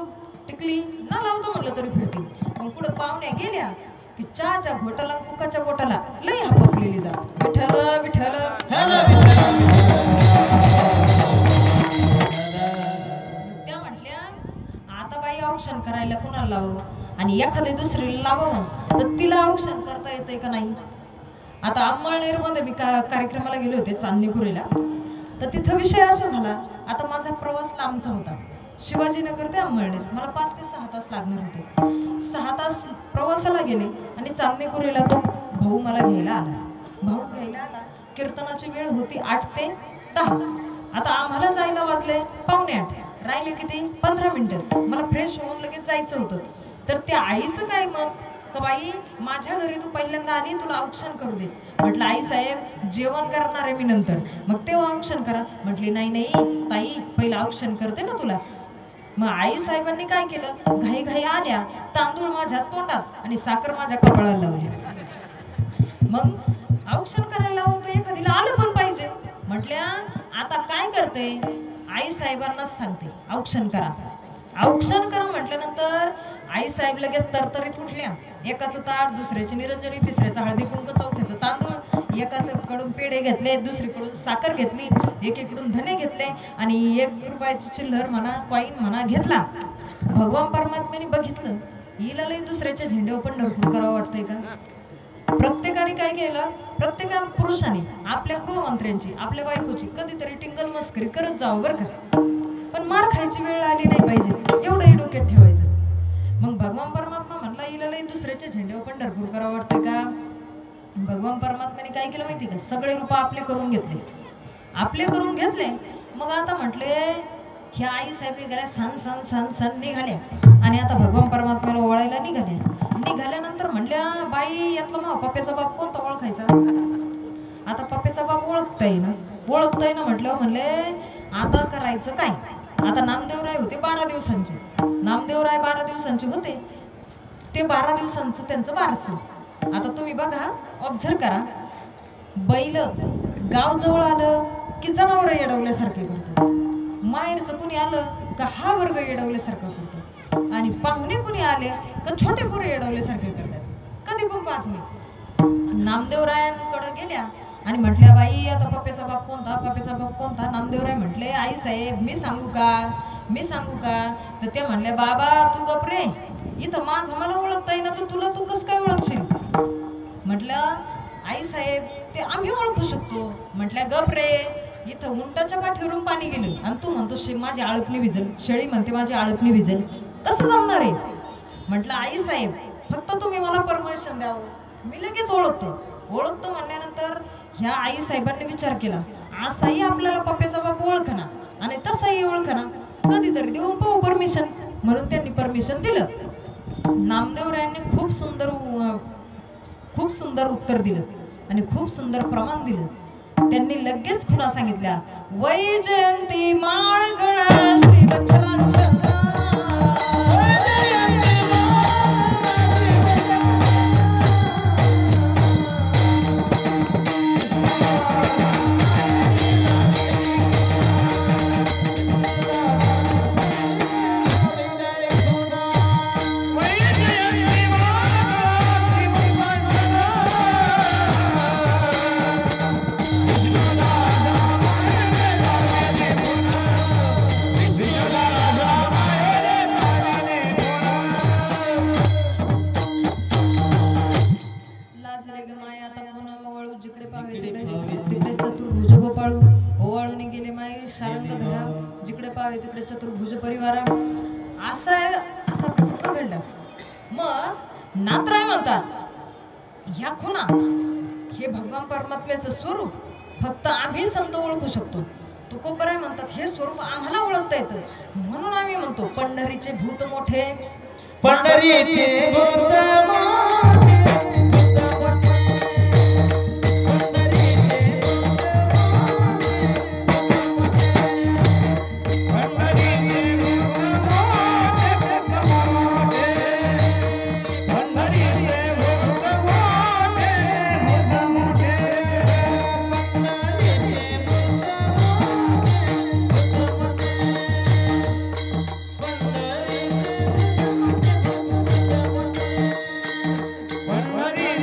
टिकली ना लावतो म्हणलं तरी फिरते. मग पुढे पाहुण्या गेल्या की चहाच्या घोटाला कुकाच्या बोटाला लय हापकलेली जात, विठ्ठल विठ्ठल. त्या म्हटल्या आता बाई औक्षण करायला कुणाला लावू, आणि एखाद्या दुसरीला लावावं तर तिला औक्षण करता येतंय का नाही. आता अंमळनेरमध्ये मी कार्यक्रमाला गेले होते चांदणीपुरीला, तर तिथं विषय असा झाला, आता माझा प्रवास लांबचा होता, शिवाजीनगर ते अंमळनेर, मला 5 ते 6 तास लागणार होते. 6 तास प्रवासाला गेले आणि चांदणीपुरीला तो भाऊ मला घ्यायला आला. कीर्तनाची वेळ होती 8 ते 10. आता आम्हाला जायला वाजले 7:45, राहिले किती 15 मिनिटं. मला फ्रेश होऊन लगेच जायचं होतं. तर त्या आईचं काय मत, का बाई माझ्या घरी तू पहिल्यांदा आली, तुला औक्षण करू दे. म्हटलं आई साहेब जेवण करणार आहे मी नंतर, मग तेव्हा औक्षण करा. म्हटली नाही नाही ताई पहिलं औक्षण करते ना तुला. मग आई साहेबांनी काय केलं, घाई घाई आल्या, तांदूळ माझ्या तोंडात आणि साखर माझ्या कपाळाला लावली. मग औक्षण करायला लावून तर एखादीला आलं पण पाहिजे. म्हटल्या आता काय करते, आई साहेबांनाच सांगते औक्षण करा. औक्षण करा म्हटल्यानंतर आई साहेब लगेच तरतरीत उठल्या. एकाचं ताट, दुसऱ्याची निरंजनी, तिसऱ्याचं हळदी कुंकू, चौथ्याचं तांदूळ, एकाकडून पेढे घेतले, दुसरीकडून साखर घेतली, एकीकडून धने घेतले आणि 1 रुपयाची चिल्लर म्हणा, कॉईन म्हणा घेतला. भगवान परमात्म्याने बघितलं, हिला लई दुसऱ्याच्या झेंड्यावर पंढरपूर करावं वाटतंय का. प्रत्येकाने काय केलं, प्रत्येका पुरुषाने आपल्या गृहमंत्र्यांची, आपल्या बायकोची कधीतरी टिंगल मस्करी करत जावं बरं का. पण मार खायची वेळ आली नाही पाहिजे, एवढंही डोक्यात ठेवायचं. मग भगवान परमात्मा म्हणला हिला लई दुसऱ्याच्या झेंड्यावर पंढरपूर करावं वाटतंय का. भगवान परमात्म्याने काय केलं माहिती का, सगळे रूप आपले करून घेतले. आपले करून घेतले. मग आता म्हटले ह्या आई साहेब निघाल्या, सन सन सन सन निघाल्या आणि आता भगवान परमात्म्याला ओळायला निघाल्या. निघाल्यानंतर म्हणल्या बाई यातला मग पप्प्याचा बाप कोणता ओळखायचा. आता पप्प्याचा बाप ओळखताय ना, ओळखताय ना म्हटलं. म्हणले आता करायचं काय. आता नामदेवराय होते 12 दिवसांचे, नामदेवराय 12 दिवसांचे होते. ते 12 दिवसांचं त्यांचं बारसं. आता तुम्ही बघा, ऑब्झर्व करा, बैल गाव जवळ आलं की जनावर येडवल्यासारखे करतो, माहेरचं कुणी आलं का हा वर्ग येडवल्यासारखं करतो, आणि पाहुणे कुणी आले का छोटे पोरं येडवल्यासारखे करतात. कधी पण पाहत नाही. नामदेवरायांकडे गेल्या आणि म्हटल्या बाई आता पप्प्याचा बाप कोणता, पप्प्याचा बाप कोणता. नामदेवराय म्हटले आई साहेब मी सांगू का, मी सांगू का. तर ते म्हणले बाबा तू गप रे, इथं माझं मला ओळखता येईना तर तुला तू कसं काय ओळखशील. म्हटलं आई साहेब ते आम्ही ओळखू शकतो. म्हटल्या गप रे, इथं उंटाच्या पाठीवरून पाणी गेलं आणि तू म्हणतो माझी आळपणी भिजल, शेळी म्हणते माझी आळपणी भिजल, कसं जमणार आहे. म्हटलं आई साहेब फक्त तुम्ही मला परमिशन द्यावं, मी लगेच ओळखतो. ओळखतो म्हणल्यानंतर ह्या आई साहेबांनी विचार केला, असाही आपल्याला पप्प्याचा बाप ओळखना आणि तसाही ओळखना, कधीतरी देऊन पाहू परमिशन. म्हणून त्यांनी परमिशन दिलं. नामदेवरायांनी खूप सुंदर उत्तर दिलं आणि खूप सुंदर प्रमाण दिलं. त्यांनी लगेच खुणा सांगितल्या, वैजयंती माळगळा श्री वत्सलांच्या तिकडे चतुर्भुज परिवार असा प्रसंग घडला. मग नाथराय म्हणतात ह्या खुणा हे भगवान परमात्म्याचं स्वरूप फक्त आम्ही संत ओळखू शकतो. तुकोबराय म्हणतात हे स्वरूप आम्हाला ओळखता येतं, म्हणून आम्ही म्हणतो पंढरीचे भूत मोठे, पंढरीचे भूत Maria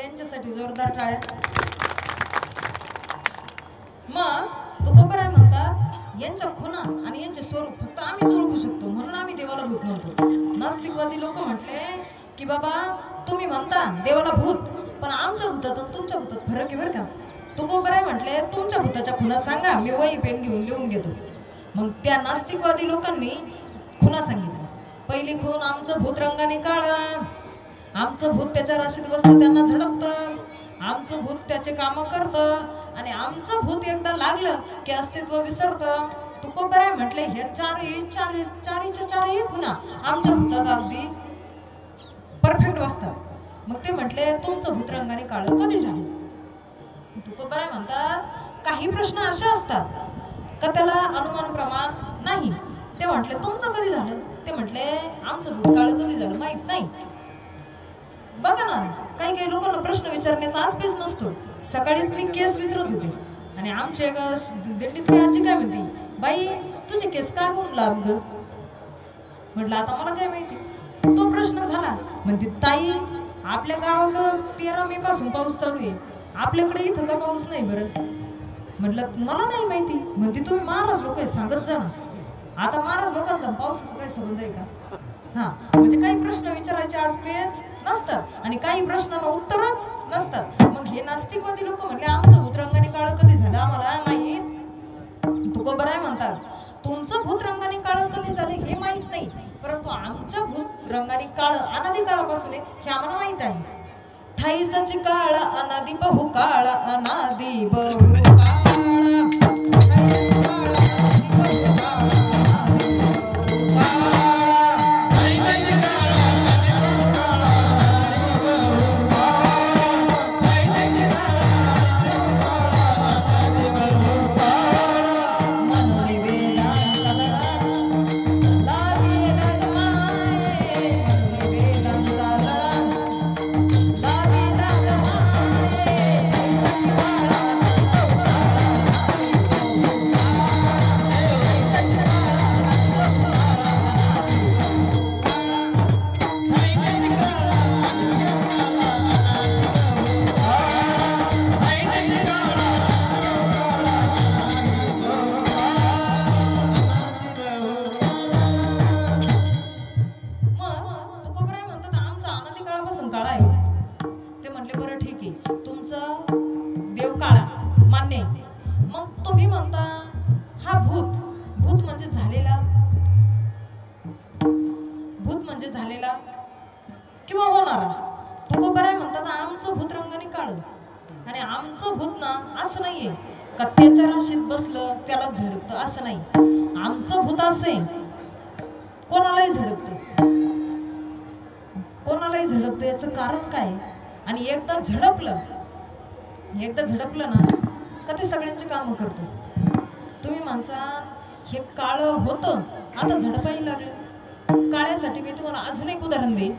यांच्यासाठी जोरदार टाळ्या. मग तुकोबराय म्हणतात यांच्या खुणा आणि यांचे स्वरूप फक्त आम्हीच ओळखू शकतो, म्हणून आम्ही देवाला भूत म्हणतो. नास्तिकवादी लोक म्हटले की बाबा तुम्ही म्हणता देवाला भूत, पण आमच्या भूतात आणि तुमच्या भूतात फरक आहे बरं का. तुकोबराय म्हटले तुमच्या भूताच्या खुणा सांगा, मी वही पेन घेऊन लिहून घेतो. मग त्या नास्तिकवादी लोकांनी खुणा सांगितल्या. पहिली खून, आमचं भूत रंगाने काळं, आमचं भूत त्याच्या राशीत बसतं त्यांना झडपतं, आमचं भूत त्याचे कामं करतं, आणि आमचं भूत एकदा लागलं की अस्तित्व विसरतं. तुकोबराय म्हटले हे चारीच्या चारही खुणा आमच्या भूतात अगदी परफेक्ट बसतात. मग ते म्हटले तुमचं भूत रंगाने काळं कधी झालं. तुकोबराय म्हणतात काही प्रश्न असे असतात का त्याला अनुमान प्रमाण नाही. ते म्हटले तुमचं कधी झालं. ते म्हटले आमचं भूत काळं कधी झालं माहित नाही. बघा ना, काही काही लोकांना प्रश्न विचारण्याचा आस्पेस नसतो. सकाळीच मी केस विचारत होते आणि आमच्या एका दिंडीतली आजी काय म्हणते, बाई तुझे केस का घेऊन लांब ग. म्हटलं आता मला काय माहिती. तो प्रश्न झाला. म्हणते ताई आपल्या गावात 13 मे पासून पाऊस चालू आहे, आपल्याकडे इथं का पाऊस नाही बरं. म्हटलं मला नाही माहिती. म्हणते तुम्ही महाराज लोक सांगत जा ना. आता महाराज लोकांचा पावसाचा काही संबंध आहे का. हा म्हणजे काही प्रश्न विचारायचे आसपेच नसतात आणि काही प्रश्नांना उत्तरच नसतात. मग हे नास्तिकवादी लोक म्हणले आमचं भूत रंगाने काळं कधी झालं आम्हाला माहीत. तुकोबराय म्हणतात तुमचं भूत रंगाने काळं कधी झालं हे माहीत नाही, परंतु आमच्या भूत रंगाने काळं अनादी काळापासून आहे हे आम्हाला माहित आहे. ठाईचा काळा अनादी बहु काळा अनादी बहु काळा. किंवा होणारा. तुकोबराय म्हणतात आमचं भूत रंगाने काळं आणि आमचं भूत ना असं नाहीये का त्याच्या राशीत बसलं त्याला झडपतं, असं नाही. आमचं भूत असे कोणालाही झडपतं, कोणालाही झडपतं. याचं कारण काय. आणि एकदा झडपलं ना का ते सगळ्यांची कामं करतं. तुम्ही माणसा हे काळं होतं आता झडपायला लागलं. काळ्यासाठी मी तुम्हाला अजून एक उदाहरण देईन.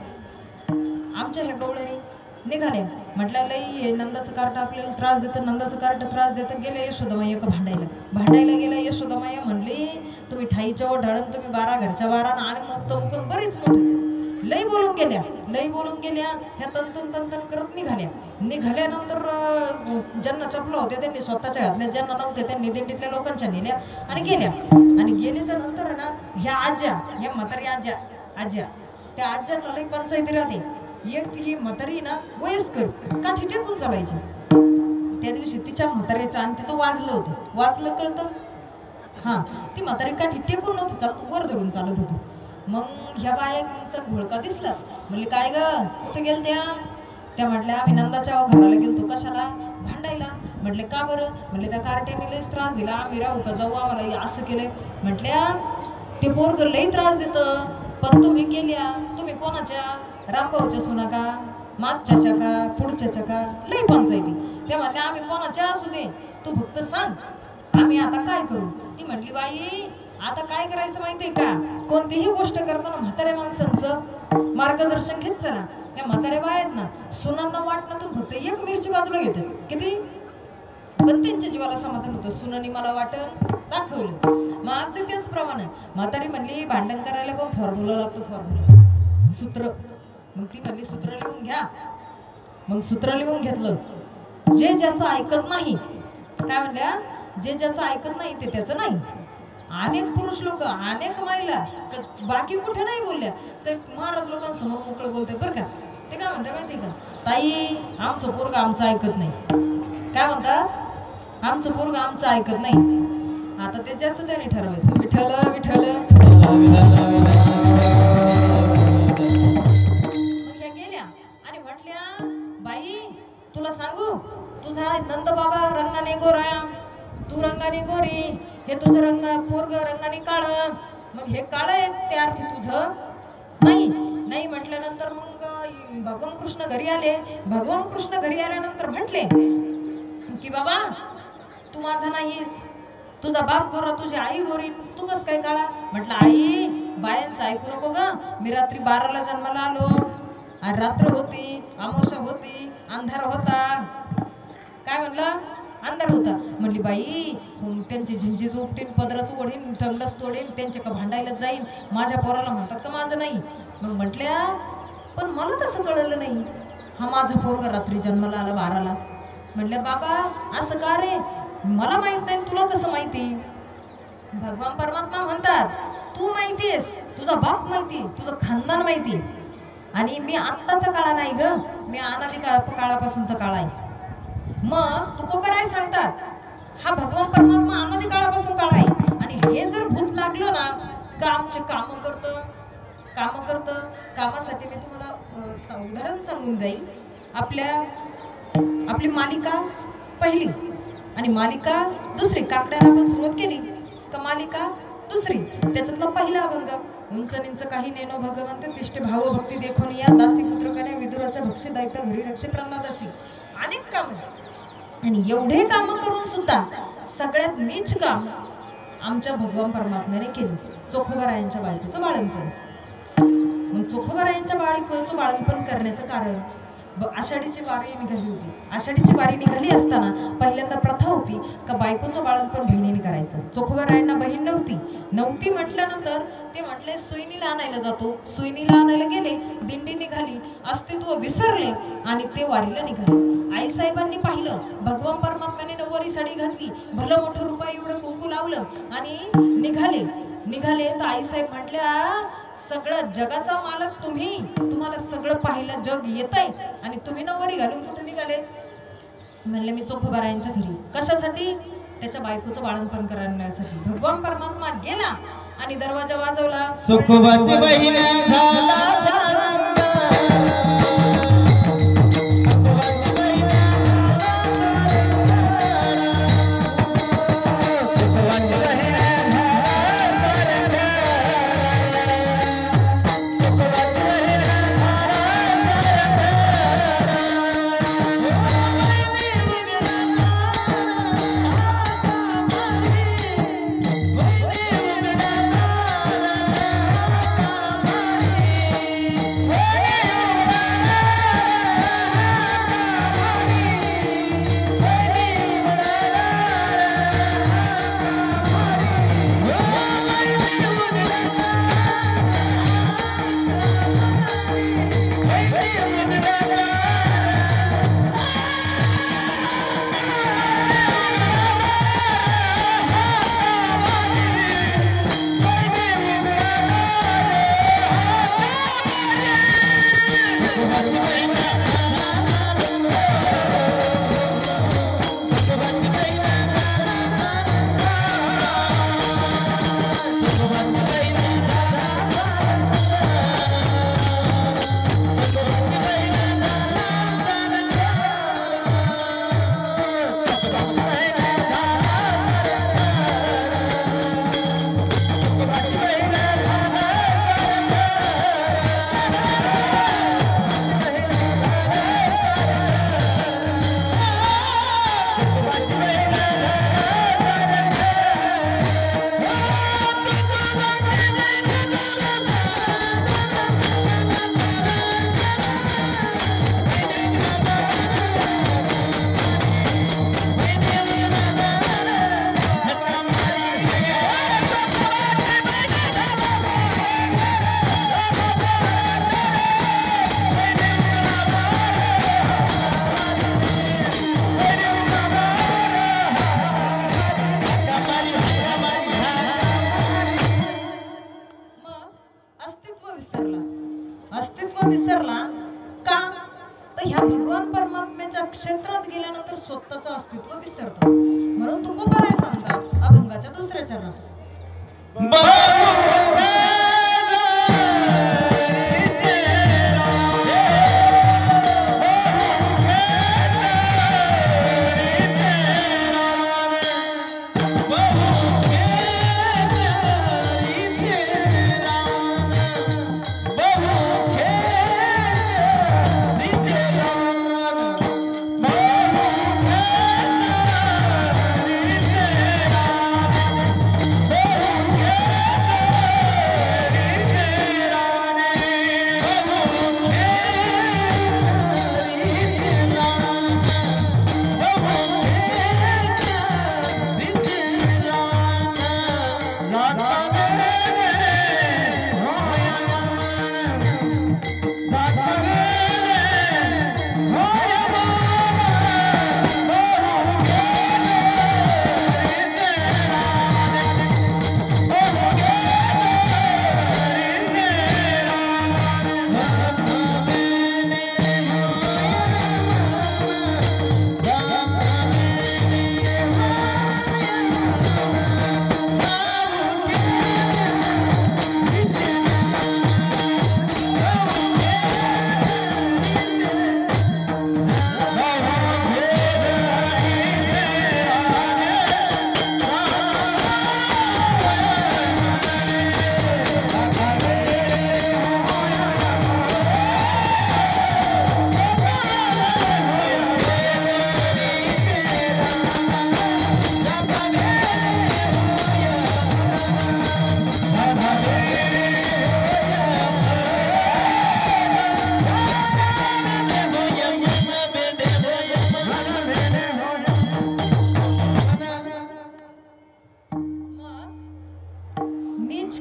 आमच्या ह्या गवळणी निघाल्या, म्हटलं लई हे नंदाचं कार्ट आपल्याला त्रास देतं, नंदाचं कार्ट त्रास देतं. गेले यशोदामाई का भांडायला गेल्या. यशोदामाई म्हणली तुम्ही ठाईच्या ओढाळण, तुम्ही 12 घरच्या 12 आणि मग तमकन बरीच मोठी लई बोलून गेल्या. ह्या तन करत निघाल्यानंतर ज्यांना चपला होत्या त्यांनी स्वतःच्या घातल्या, ज्यांना नव्हत्या त्यांनी दिंडीतल्या लोकांच्या नेल्या आणि गेल्याच्या नंतर ना ह्या म्हातारी आज्या त्या आज्यांना लई पंचायती राहते. एक ती म्हातारी ना वयस्कर काठी टेकून चालायची. त्या दिवशी तिच्या म्हातारीचं आणि तिचं वाजलं कळतं. हा ती म्हातारी काठी टेकून नव्हती चालत, वर धरून चालत होती. मग ह्या बायांचा घोळका दिसलाच. म्हणले काय ग कुठे गेलत्या. त्या म्हटल्या आम्ही नंदाच्या घराला गेलतो. कशाला. भांडायला. म्हटले का बरं. म्हणले त्या कार्ट्याने लईच त्रास दिला, आम्ही राहू का जाऊ, आम्हाला असं केलंय. म्हटल्या ते पोरग लई त्रास देतं, पण तुम्ही गेल्या. तुम्ही कोणाच्या. रामभाऊच्या सुना का, मागच्याच्या का, पुढच्याच्या का, लई पंचायती. ते म्हणले आम्ही कोणाच्या असू दे, तू फक्त सांग आम्ही आता काय करू. ती म्हटली बाई आता काय करायचं माहितीये का, कोणतीही गोष्ट करताना म्हाताऱ्या माणसांचं मार्गदर्शन घेत चला. या म्हाताऱ्या बाया आहेत ना, सुनांना वाटण्यातून फक्त एक मिरची बाजूला घेतात. किती पण त्यांच्या जीवाला समाधान होतं. सुनांनी मला वाटत दाखवलं. मग अगदी त्याचप्रमाणे म्हातारी म्हणली भांडण करायला पण फॉर्म्युला लागतो, फॉर्म्युला सूत्र. मग ती म्हणली सूत्र लिहून घ्या. मग सूत्र लिहून घेतलं, जे ज्याचं ऐकत नाही, काय म्हणल्या, जे ज्याचं ऐकत नाही ते त्याचं नाही. अनेक पुरुष लोक, अनेक महिला, बाकी कुठे नाही बोलल्या, तर महाराज लोकांसमोर मोकळं बोलते बरं का. ते काय म्हणतात माहिती का, ताई आमचं पोरगं आमचं ऐकत नाही. काय म्हणतात, आमचं पोरगं आमचं ऐकत नाही. आता ते ज्याचं त्याने ठरवायचं. विठ्ठल विठ्ठल. मग ह्या गेल्या आणि म्हटल्या, बाई तुला सांगू, तुझा नंद बाबा रंगाने गोरा, तू रंगाने गोरी, हे तुझं पोरग रंगाने काळ. मग हे काळ आहे त्या अर्थी तुझं नाही. नाही म्हटल्यानंतर मग भगवान कृष्ण घरी आले. भगवान कृष्ण घरी आल्यानंतर म्हटले की बाबा तू माझा नाहीस, तुझा बाप गोरा, तुझी आई गोरी, तू कस काय काळा. म्हटलं आई बायांचं ऐकू नको ग, मी रात्री 12ला जन्माला आलो आणि रात्र होती, अमावस्या होती, अंधार होता. काय म्हणलं, अंधार होता. म्हणली बाई त्यांची झिंजीच उपटीन, पदराच ओढीन, थंडच तोडीन, त्यांच्या का भांडायला जाईन, माझ्या पोराला म्हणतात का माझं नाही. मग म्हटल्या पण मला कसं कळलं नाही, हा माझा पोरगा रात्री जन्माला आला 12ला. म्हटल्या बाबा असं का रे, मला माहित नाही, तुला कसं माहिती. भगवान परमात्मा म्हणतात तू माहितीस, तुझा बाप माहिती, तुझं खानदान माहिती, आणि मी आत्ताचा काळा नाही ग, मी अनादी काळापासूनचा काळ आहे. मग तुकोबराय सांगतात हा भगवान परमात्मा अनादी काळापासून काळ आहे. आणि हे जर भूत लागलं ना का आमचे काम करतं, कामासाठी मी तुम्हाला उदाहरण सांगून जाईल. आपली मालिका पहिली आणि मालिका दुसरी, काकड्याला आपण सुरुवात केली का मालिका दुसरी, त्याच्यातला पहिला अभंग, उंच निंच काही नेनो भगवंत तिष्ठे भाव भक्ती देखून या, दासी पुत्र कन्या विदुराच्या भक्षी दायित्व घरी रक्षे प्रल्हादासी. अनेक काम, आणि एवढे काम करून सुद्धा सगळ्यात नीच काम आमच्या भगवान परमात्म्याने केलं, चोखोबारायांच्या बायकोचं बाळंतपण. मग चोखोबारायांच्या बायकोचं बाळंतपण करण्याचं कारण, आषाढीची वारी निघाली होती. आषाढीची वारी निघाली असताना पहिल्यांदा प्रथा होती का बायकोचं बाळंतपण बहिणीने करायचं. चोखोबारायांना बहीण नव्हती म्हटल्यानंतर ते म्हटले सुईनीला आणायला जातो. सुईनीला आणायला गेले, दिंडी निघाली, अस्तित्व विसरले आणि ते वारीला निघाले. आईसाहेबांनी पाहिलं भगवान परमात्म्याने नववारी साडी घातली, भलं मोठं रुपये एवढं कुंकू लावलं आणि निघाले तर आईसाहेब म्हटल्या सगळं जगाचा मालक तुम्ही, तुम्हाला सगळं पाहिलं जग येतंय आणि तुम्ही नववारी घालून कुठे निघाले. म्हणले मी चोखोबारायांच्या घरी. कशासाठी, त्याच्या बायकोचं बाळंतपण करण्यासाठी. भगवान परमात्मा गेला आणि दरवाजा वाजवला, चोखोबाची बहीण झाला ह्या भगवान परमात्म्याच्या क्षेत्रात गेल्यानंतर स्वतःचं अस्तित्व विसरतो. म्हणून तुकोबाराय सांगतात अभंगाच्या दुसऱ्या चरणात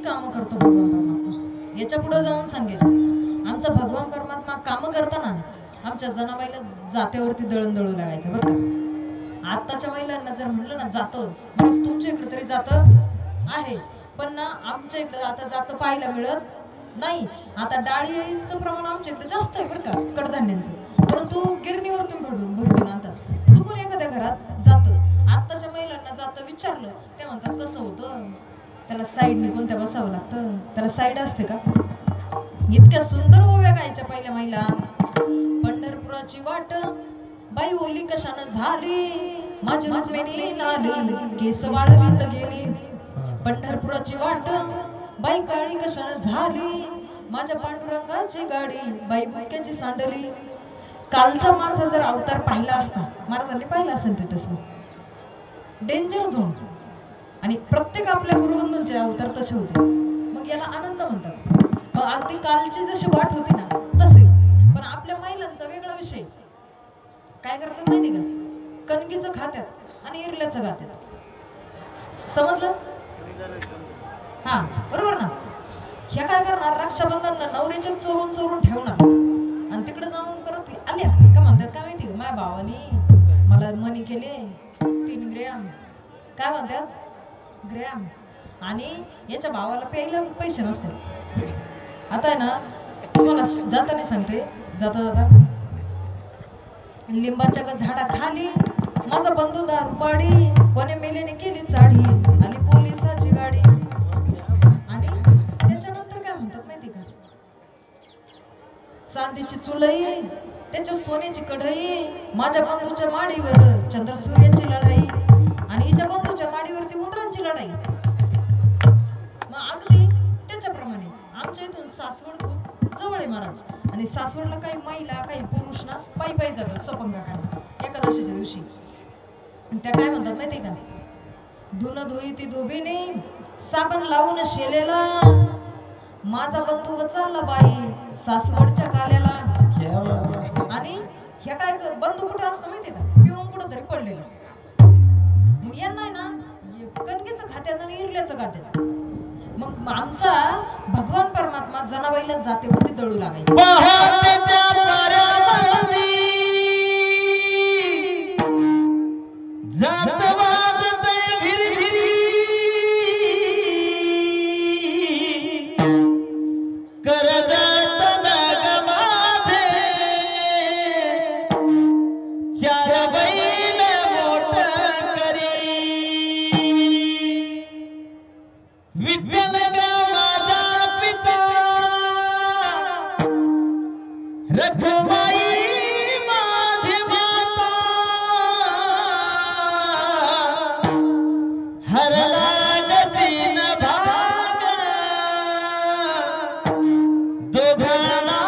काम करतो भगवान परमात्मा. याच्या पुढे जाऊन सांगेल आमचा भगवान परमात्मा काम करताना आमच्या जनाबाईला जात्यावरती दळण दळू लागायचं बरं का. आताच्या महिलांना जर म्हणलं ना जातं बरंच तुमच्या इकडे तरी जातं आहे पण ना आमच्या इकडे आता जातं पाहायला मिळत नाही. आता डाळीचं प्रमाण आमच्या इकडे जास्त आहे बरं का कडधान्यांचं, परंतु गिरणीवरतून भरून आणतात. चुकून एखाद्या घरात जातं. आताच्या महिलांना जातं विचारलं ते म्हणतात कसं होतं त्याला साईडने कोणत्या बसावं लागतं, त्याला साईड असते का. इतक्या सुंदर ओव्या गायच्या पहिल्या महिला. पंढरपुराची वाट बाई ओली कशानं झाली, माझी रुक्मिणी नाली केस वाळवीत गेली. पंढरपुराची वाट बाई काळी कशानं झाली, माझ्या पांडुरंगाची गाडी बाई बुक्याची सांडली. कालचा माझा जर अवतार पाहिला असता, महाराजांनी पाहिला असेल स्टेटसला, डेंजर झोन. आणि प्रत्येक आपल्या गुरुबंधूंचे अवतार तसे होते. मग याला आनंद म्हणतात. मग अगदी कालची जशी वाट होती ना तसे. पण आपल्या महिलांचा वेगळा विषय. काय करतात माहिती का, कणगीचं खात्यात आणि इरल्याचं खात्यात. समजलं हा बरोबर ना. ह्या काय करणार, रक्षाबंधनला नवऱ्याच्या चोरून चोरून ठेवणार आणि तिकडे जाऊन परत आल्या का म्हणतात काय माहिती का, माझ्या भावानी मला मनी केले 3 ग्रॅम काय म्हणतात ग्रॅम, आणि याच्या भावाला प्यायला पैसे नसते. आता आहे ना तुम्हाला जाताना सांगते, जाता जाता लिंबाच्या झाडाखाली माझा बंधू दारू पाडी, कोणी मेलेने केली चाडी, आली पोलिसाची गाडी. आणि त्याच्यानंतर काय म्हणतात माहिती का, चांदीची चुलई त्याच्या सोन्याची कढई, माझ्या बंधूच्या माडीवर चंद्र सूर्याची लढाई, आणि हिच्या बंधूच्या माडीवरती उंदरांची लढाई. मग अगदी त्याच्याप्रमाणे आमच्या इथून सासवड खूप जवळ आहे महाराज. आणि सासवडला काही महिला काही पुरुष ना पायी पायी जातात स्वपंगाकाला एकादशीच्या दिवशी. त्या काय म्हणतात माहिती का, धुन धुई ती धुबीने साबण लावून शेलेला, माझा बंधू चालला बाई सासवडच्या काल्याला. आणि ह्या काय बंधू कुठे असतो माहिती का, पिऊन कुठं तरी पडलेला. मग यांना ना कणगीचं खात्यात आणि इरल्याचं खात्यात. मग आमचा भगवान परमात्मा जनाबाईला जातेवरती दळू लागायचा. रखुमाई माझी माता हरला गजीन भाग दोघांना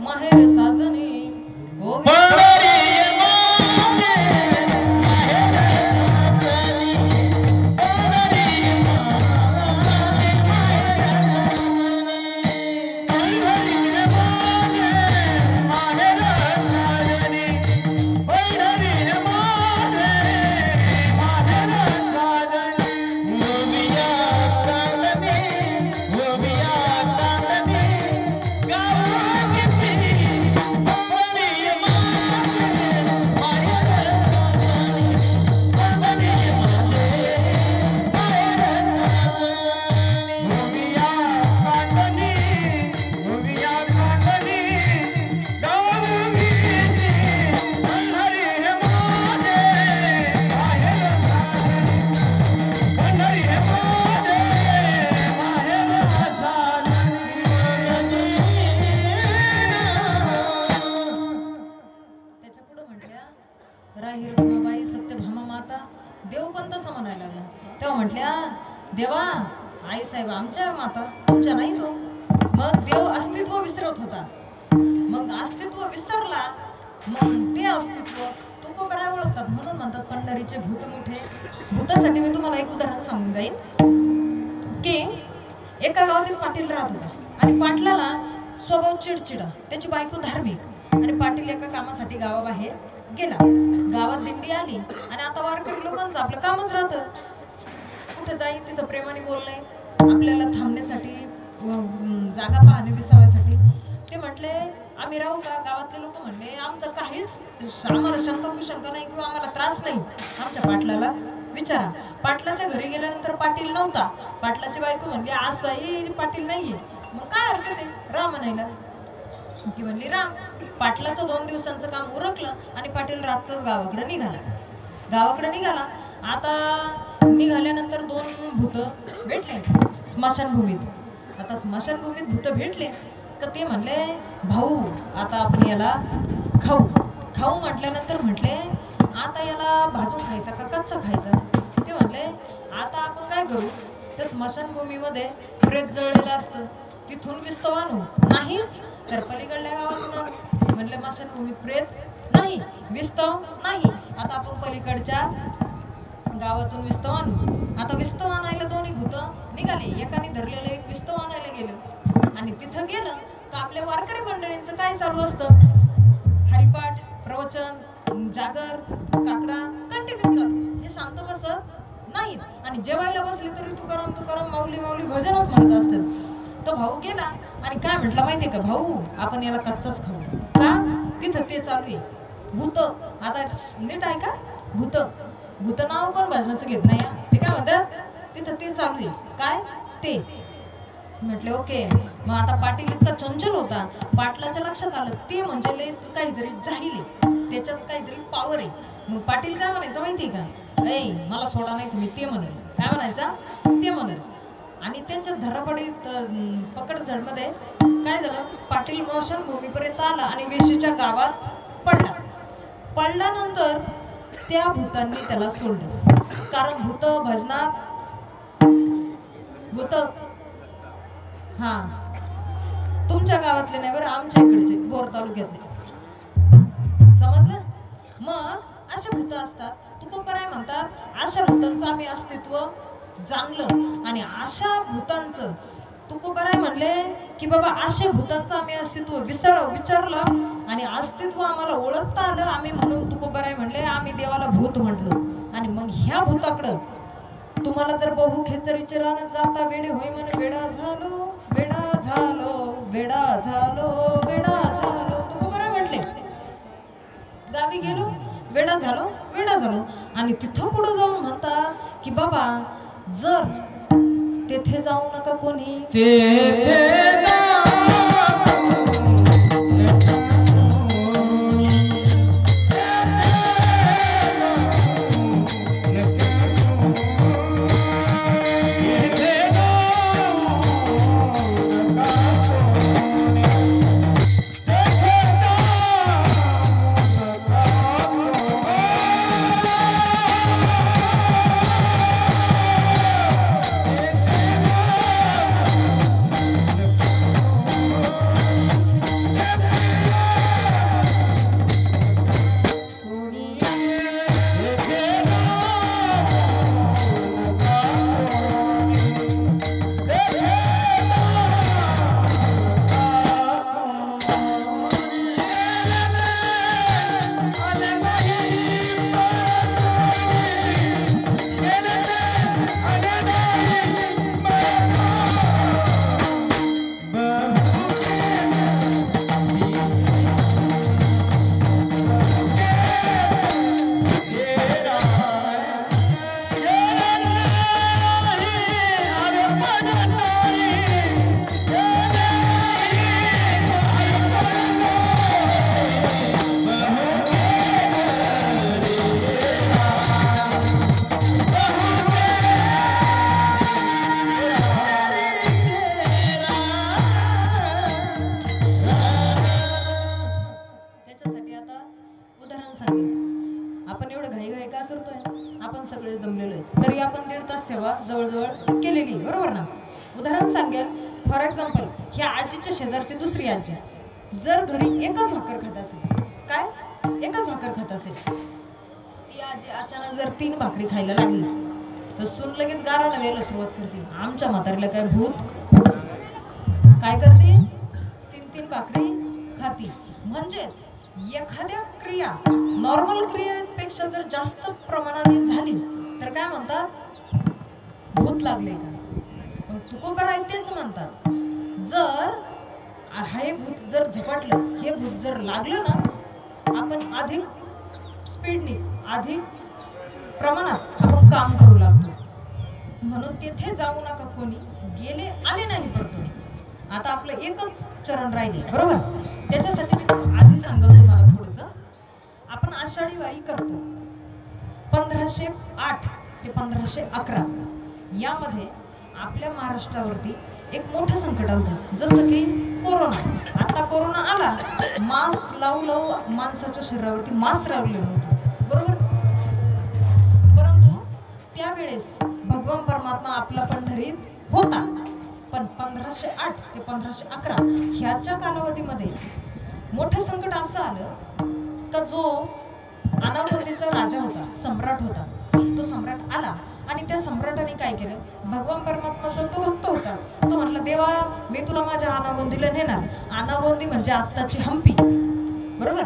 माहेर साजनी राही रखुमाबाई सत्यभामा माता देवपंत असं म्हणायला लागला. तेव्हा म्हटल्या देवा आई साहेब आमच्या माता तुमच्या नाही तो. मग देव अस्तित्व विसरत होता. मग अस्तित्व विसरला मग ते अस्तित्व तू को बरा ओळखतात म्हणून म्हणतात पंढरीचे भूत मोठे. भूतासाठी मी तुम्हाला एक उदाहरण सांगून जाईन की एका गावात एक पाटील राहत होता आणि पाटलाला स्वभाव चिडचिडा. त्याची बायको धार्मिक आणि पाटील एका कामासाठी गावाबाहेर गेला. गावात दिंडी आली आणि आता वारकरी लोकांचं आपलं कामच राहतं. कुठे जाईल तिथं प्रेमाने बोलणे आपल्याला थांबण्यासाठी जागा पाहणे विसाव्यासाठी. ते म्हटले आम्ही राहू का. गावातले लोक म्हणले आमचं काहीच आम्हाला शंका कुशंका नाही किंवा आम्हाला त्रास नाही. आमच्या पाटलाला विचारा. पाटलाच्या घरी गेल्यानंतर पाटील नव्हता. पाटलाची बायको म्हणली असंही पाटील नाहीये. मग काय हरकत आहे राम म्हणायला. ती म्हणली राम. पाटलाचं 2 दिवसांचं काम उरकलं आणि पाटील रातच गावाकडे निघाला. आता निघाल्यानंतर 2 भूत भेटले स्मशानभूमीत. आता स्मशानभूमीत भूत भेटले तर ते म्हणले भाऊ आता आपण याला खाऊ म्हटल्यानंतर म्हटले आता याला भाजून खायचा का कच्चा खायचा. ते म्हणले आता आपण काय करू. त्या स्मशानभूमीमध्ये प्रेत जळलेलं असतं तिथून विस्तव आणू. नाहीच तर पलीकडल्या गावातून म्हटलं स्मशानभूमीत प्रेत नाही विस्तव नाही. आता आपण पलीकडच्या गावातून विस्तव आणू. आता विस्तव आणायला 2 भूत निघाले. एकाने धरलेलं एक विस्तव आणायला गेलं आणि तिथं गेलं तर आपल्या वारकरी मंडळींचं काय चालू असतं. हरिपाठ प्रवचन जागर काकडा कंटिन्यू चालू. हे शांत बसत नाहीत आणि जेवायला बसले तरी तुकाराम माऊली माऊली भजनच म्हणत असतात. तो भाऊ गेला आणि काय म्हटलं माहितीये का भाऊ आपण याला कच्चाच खाऊ का. तिथं ते चालू आहे भूत. आता नीट आहे का भूत नाव पण भजनाचं घेत नाही. ते काय म्हणतात तिथं ते चालू आहे काय ते. म्हटले ओके. मग आता पाटील इतका चंचल होता. पाटलाच्या लक्षात आलं ते म्हणजे लय काहीतरी जाहील आहे त्याच्यात काहीतरी पावर आहे. मग पाटील काय म्हणायचं माहितीये का ऐ मला सोडा नाही तुम्ही ते म्हणेल. काय म्हणायचा ते म्हणेल. आणि त्यांच्या धरापडीत पकडझडमध्ये काय झालं पाटील स्मशानभूमीपर्यंत आला आणि वेशीच्या गावात पडला. पडल्यानंतर त्या भूतांनी त्याला सोडलं. कारण भूत भजनात भूत हा तुमच्या गावातले नाही बरं, आमच्या इकडचे बोर तालुक्यातले, समजलं. मग असे भूत असतात. तुकोबराय म्हणतात अशा भूतांचं आम्ही अस्तित्व जाणलं आणि अशा भूतांचं तुकोबराय म्हणले की बाबा अशा भूतांचं आम्ही अस्तित्व विचारलं आणि अस्तित्व आम्हाला ओळखता आलं. आम्ही म्हणून तुकोबराय म्हणले आम्ही देवाला भूत म्हटलो. आणि मग ह्या भूताकडं तुम्हाला जर बहु खेचरीचे रान जाता वेडे होय म्हणे वेडा झालो वेडा झालो वेडा झालो वेडा झालो तुकोबराय म्हटले. गावी गेलो वेडा झालो वेडा झालो. आणि तिथं पुढे जाऊन म्हणतात की बाबा जर तेथे जाऊ नका कोणी जवळजवळ केलेली बरोबर ना. उदाहरण सांगेल फॉर एक्झाम्पल ह्या आजीच्या शेजारची दुसरी आजी जर घरी एकच भाकर खात असेल, काय एकच भाकर खात असेल, ती आजी अचानक जर 3 भाकरी खायला लागली तर सून लगेच गाराला द्यायला सुरुवात करते. आमच्या म्हातारीला काय भूत काय करते 3 भाकरी खाती. म्हणजेच एखाद्या क्रिया नॉर्मल क्रियेपेक्षा जर जास्त प्रमाणाने झाली तर काय म्हणतात भूत लागले का. पण तुकोबराय तेच म्हणतात जर हे भूत जर झपाटलं हे भूत जर लागलं ना आपण अधिक स्पीडने अधिक प्रमाणात आपण काम करू लागतो. म्हणून तेथे जाऊ नका कोणी गेले आले नाही परतून. आता आपलं एकच चरण राहिले बरोबर. त्याच्यासाठी मी आधी सांगतो तुम्हाला थोडंसं. आपण आषाढी वारी करतो 1508 ते 1511 यामध्ये आपल्या महाराष्ट्रावरती एक मोठं संकट आलं जसं की कोरोना. आता कोरोना आला मास्क लावू माणसाच्या शरीरावरती मास्क लावलेलं होतं बरोबर. परंतु त्यावेळेस भगवान परमात्मा आपला पंढरीत होता. पण 1508 ते 1511 ह्याच्या कालावधीमध्ये मोठं संकट असं आलं का जो अनागोंदीचा राजा होता सम्राट होता तो सम्राट आला आणि त्या सम्राटाने काय केलं भगवान परमात्माचा तो भक्त होता. तो म्हणला देवा मी तुला माझ्या अनागोंदीला नेणार. अनागोंदी म्हणजे आत्ताची हम्पी बरोबर.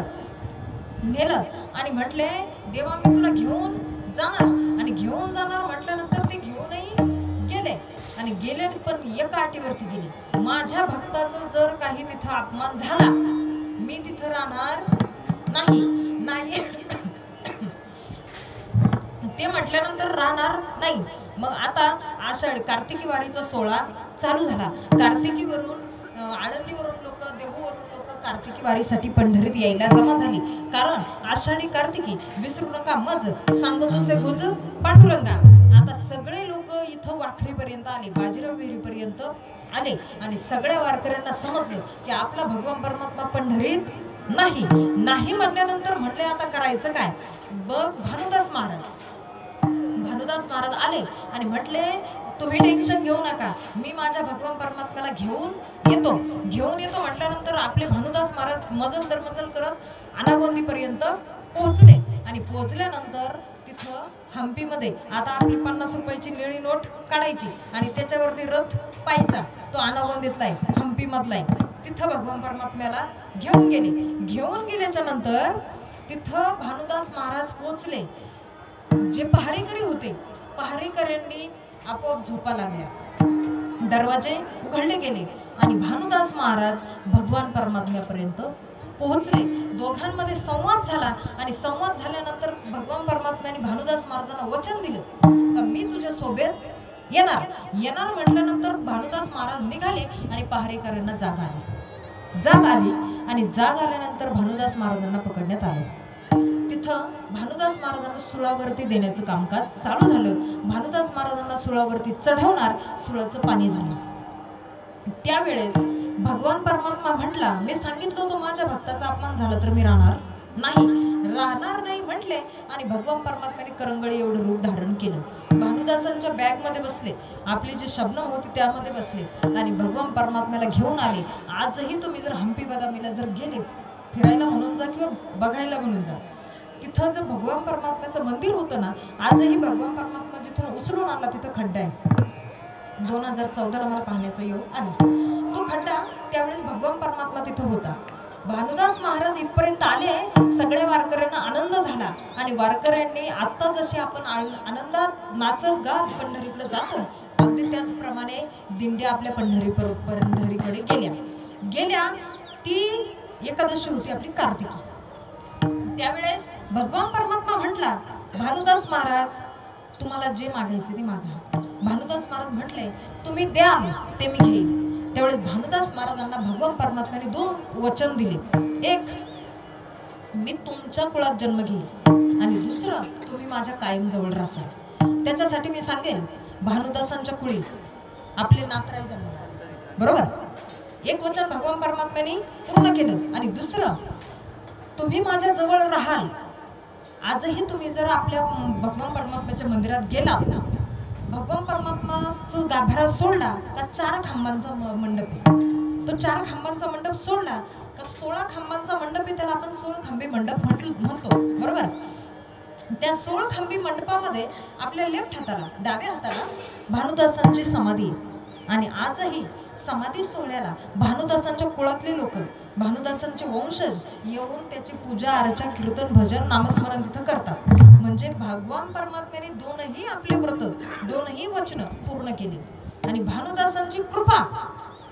नेलं आणि म्हटले देवा मी तुला घेऊन जाणार. आणि घेऊन जाणार म्हटल्यानंतर ते घेऊनही गेले आणि गेले पण एका अटीवरती गेले माझ्या भक्ताचा जर काही तिथं अपमान झाला मी तिथं राहणार नाही. नाही ते म्हटल्यानंतर राहणार नाही. मग आता आषाढ कार्तिकी वारीचा सोहळा चालू झाला. कार्तिकीवरून आळंदीवरून लोक देहूवरून लोक कार्तिकी वारीसाठी पंढरीत यायला जमा झाली. कारण आषाढी कार्तिकी विसरू नका मज सांगतो तसे गुज पांडुरंगा. आता सगळे लोक इथं वाखरीपर्यंत आले बाजीराव विहिरीपर्यंत आले आणि सगळ्या वारकऱ्यांना समजलं की आपला भगवान परमात्मा पंढरीत नाही नाही म्हणल्यानंतर म्हणले आता करायचं काय. बघ भानुदास महाराज आले आणि म्हटले तुम्ही टेन्शन घेऊ नका, मी माझ्या भगवान परमात्म्याला घेऊन येतो म्हटल्यानंतर आपले भानुदास महाराज मजल दरमजल करत अनागोंदीपर्यंत पोहोचले. आणि पोहोचल्यानंतर तिथं हम्पीमध्ये आता आपली 50 रुपयाची निळी नोट काढायची आणि त्याच्यावरती रथ पाहायचा. तो अनागोंदीतला आहे, हम्पी मधला आहे. तिथं भगवान परमात्म्याला घेऊन गेल्याच्या नंतर तिथं भानुदास महाराज पोहोचले. जे पहारेकरी होते, पहारेकऱ्यांनी आपोआप झोपा लागल्या, दरवाजे उघडले गेले आणि भानुदास महाराज भगवान परमात्म्यापर्यंत पोहोचले. दोघांमध्ये संवाद झाला आणि संवाद झाल्यानंतर भगवान परमात्म्याने भानुदास महाराजांना वचन दिलं का मी तुझ्या सोबत येणार म्हटल्यानंतर भानुदास महाराज निघाले आणि पहारेकऱ्यांना जाग आली आणि जाग आल्यानंतर भानुदास महाराजांना पकडण्यात आलं. तिथं भानुदास महाराजांना सुळावरती देण्याचं कामकाज चालू झालं. भानुदास महाराजांना सुळावरती चढवणार, सुळाचं पाणी झालं. त्यावेळेस भगवान परमात्मा म्हटला मी सांगितलं होतं माझ्या भक्ताचा अपमान झाला तर मी राहणार नाही म्हटले आणि भगवान परमात्म्याने करंगळी एवढं रूप धारण केलं. भानुदासांच्या बॅग मध्ये बसले, आपली जी शबनम होती त्यामध्ये बसले आणि भगवान परमात्म्याला घेऊन आले. आजही तुम्ही जर हम्पी बदामीला जर गेले फिरायला म्हणून जा किंवा बघायला म्हणून जा, तिथं जर भगवान परमात्म्याचं मंदिर होतं ना, आजही भगवान परमात्मा जिथून उचलून आणला तिथं खड्डा आहे. 2014ला मला पाहण्याचा योग आला. तो खड्डा त्यावेळेस भगवान परमात्मा तिथं होता. भानुदास महाराज इथपर्यंत आले, सगळ्या वारकऱ्यांना आनंद झाला आणि वारकऱ्यांनी आता जसे आपण आनंदात नाचत गात पंढरीकडे जातो अगदी त्याचप्रमाणे दिंड्या आपल्या पंढरीकडे गेल्या. ती एकादशी होती आपली कार्तिकी. त्यावेळेस भगवान परमात्मा म्हटला भानुदास महाराज तुम्हाला जे मागायचे ते मागा. भानुदास महाराज म्हटले तुम्ही द्याल ते मी घेईन. त्यावेळेस भानुदास महाराजांना भगवान परमात्म्याने 2 वचन दिले. एक, मी तुमच्या कुळात जन्म घेईल आणि दुसरं तुम्ही माझ्या कायम जवळ राहाल. त्याच्यासाठी मी सांगेन भानुदासांच्या कुळी आपले नातराय जन्म, बरोबर. एक वचन भगवान परमात्म्याने पूर्ण केलं आणि दुसरं तुम्ही माझ्या जवळ राहाल. आजही तुम्ही जर आपल्या भगवान परमात्म्याच्या मंदिरात गेलात ना, भगवान परमात्माचं गाभारा सोडला का 4 खांबांचा मंडप आहे. तो 4 खांबांचा मंडप सोडला का 16 खांबांचा मंडप आहे, त्याला आपण 16 खांबी मंडप म्हणतो, बरोबर. त्या 16 खांबी मंडपामध्ये आपल्या लेफ्ट हाताला, डाव्या हाताला भानुदासांची समाधी आहे आणि आजही समाधी सोहळ्याला भानुदासांच्या कुळातले लोक, भानुदासांचे वंशज येऊन त्याची पूजा अर्चा, कीर्तन, भजन, नामस्मरण तिथं करतात. म्हणजे भगवान परमात्म्याने 2ही आपले व्रत, 2ही वचन पूर्ण केली आणि भानुदासांची कृपा,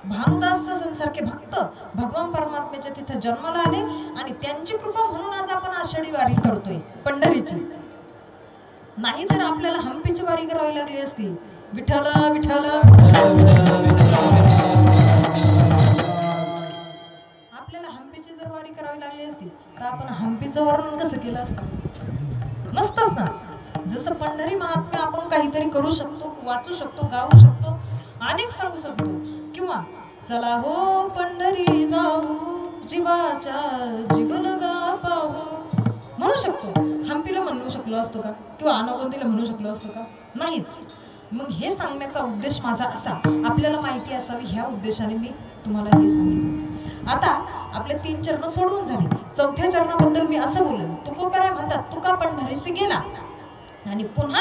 भानुदासांसारखे भक्त भगवान परमात्म्याच्या तिथं जन्माला आले आणि त्यांची कृपा म्हणून आज आपण आषाढी वारी करतोय पंढरीची. नाही तर आपल्याला हम्पीची वारी करावी लागली असती. विठ्ठल विठ्ठल आपल्याला हम्पीची जर वारी करावी लागली असती तर आपण हम्पीचं वर्णन कसं केलं असतं? नसतंच ना. जसं पंढरी महात्म्य आपण काहीतरी करू शकतो, वाचू शकतो, गाऊ शकतो, अनेक सांगू शकतो, किंवा चला हो पंढरी जाऊ जीवाच्या जीवलगा पाहू म्हणू शकतो. हम्पीला म्हणू शकलो असतो का? किंवा अनागोंदीला म्हणू शकलो असतो का? नाहीच. मग हे सांगण्याचा उद्देश माझा असा, आपल्याला माहिती असावी ह्या उद्देशाने मी तुम्हाला हे सांगितलं. आता आपले 3 चरण सोडवून झाले. 4थ्या चरणाबद्दल मी असं बोलेन. तुकोबराय म्हणतात तुका पंढरीसी गेला आणि पुन्हा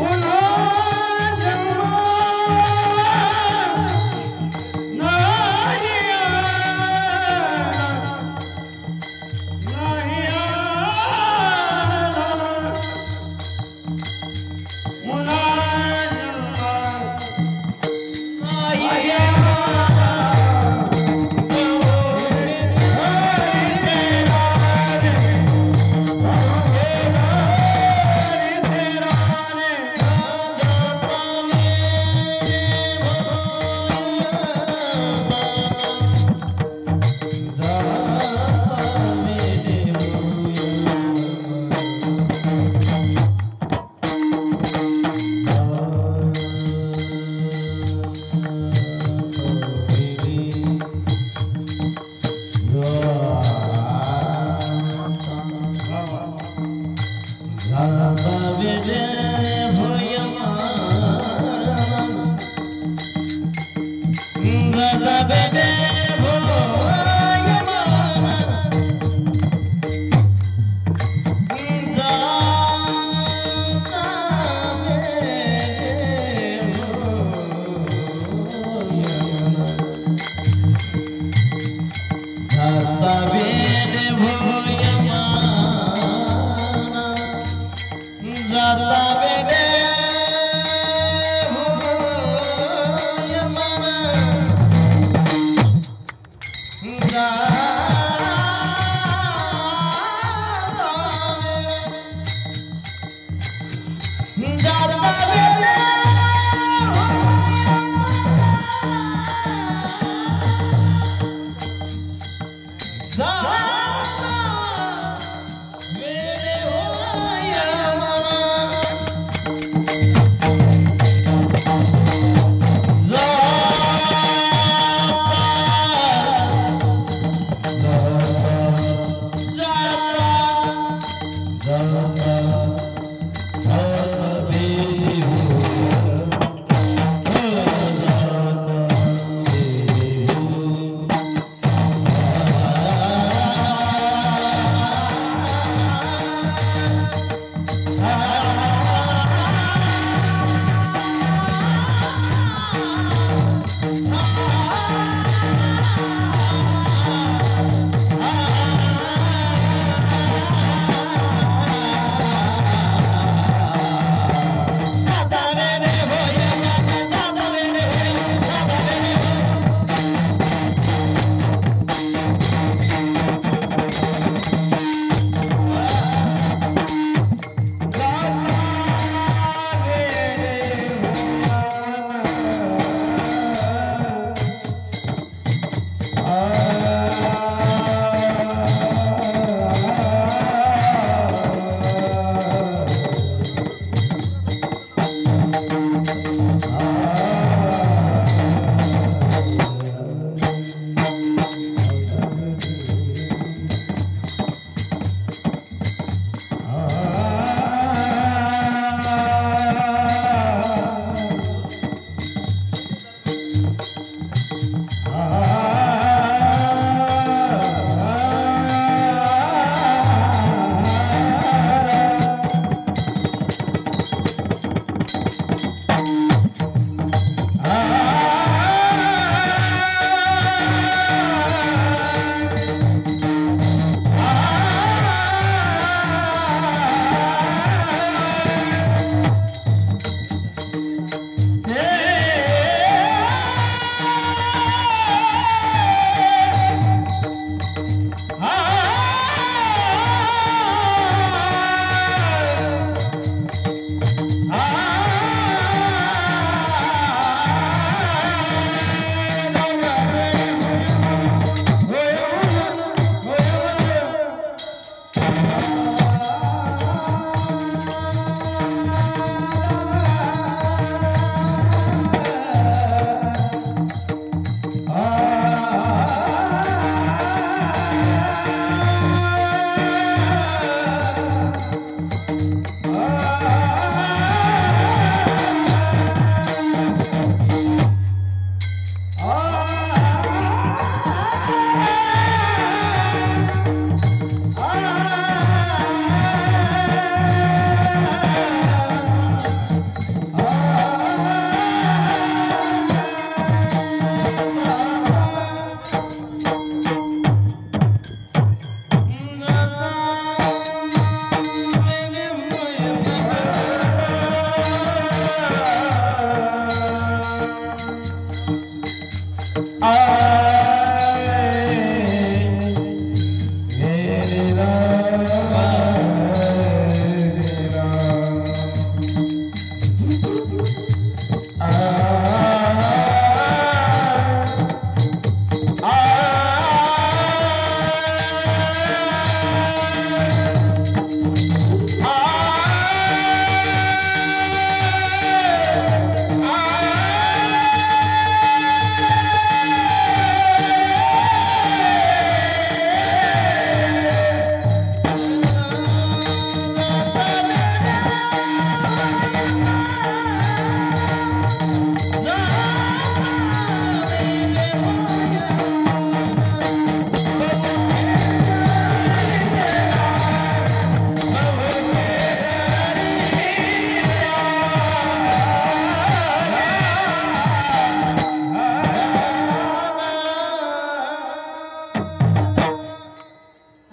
जन्म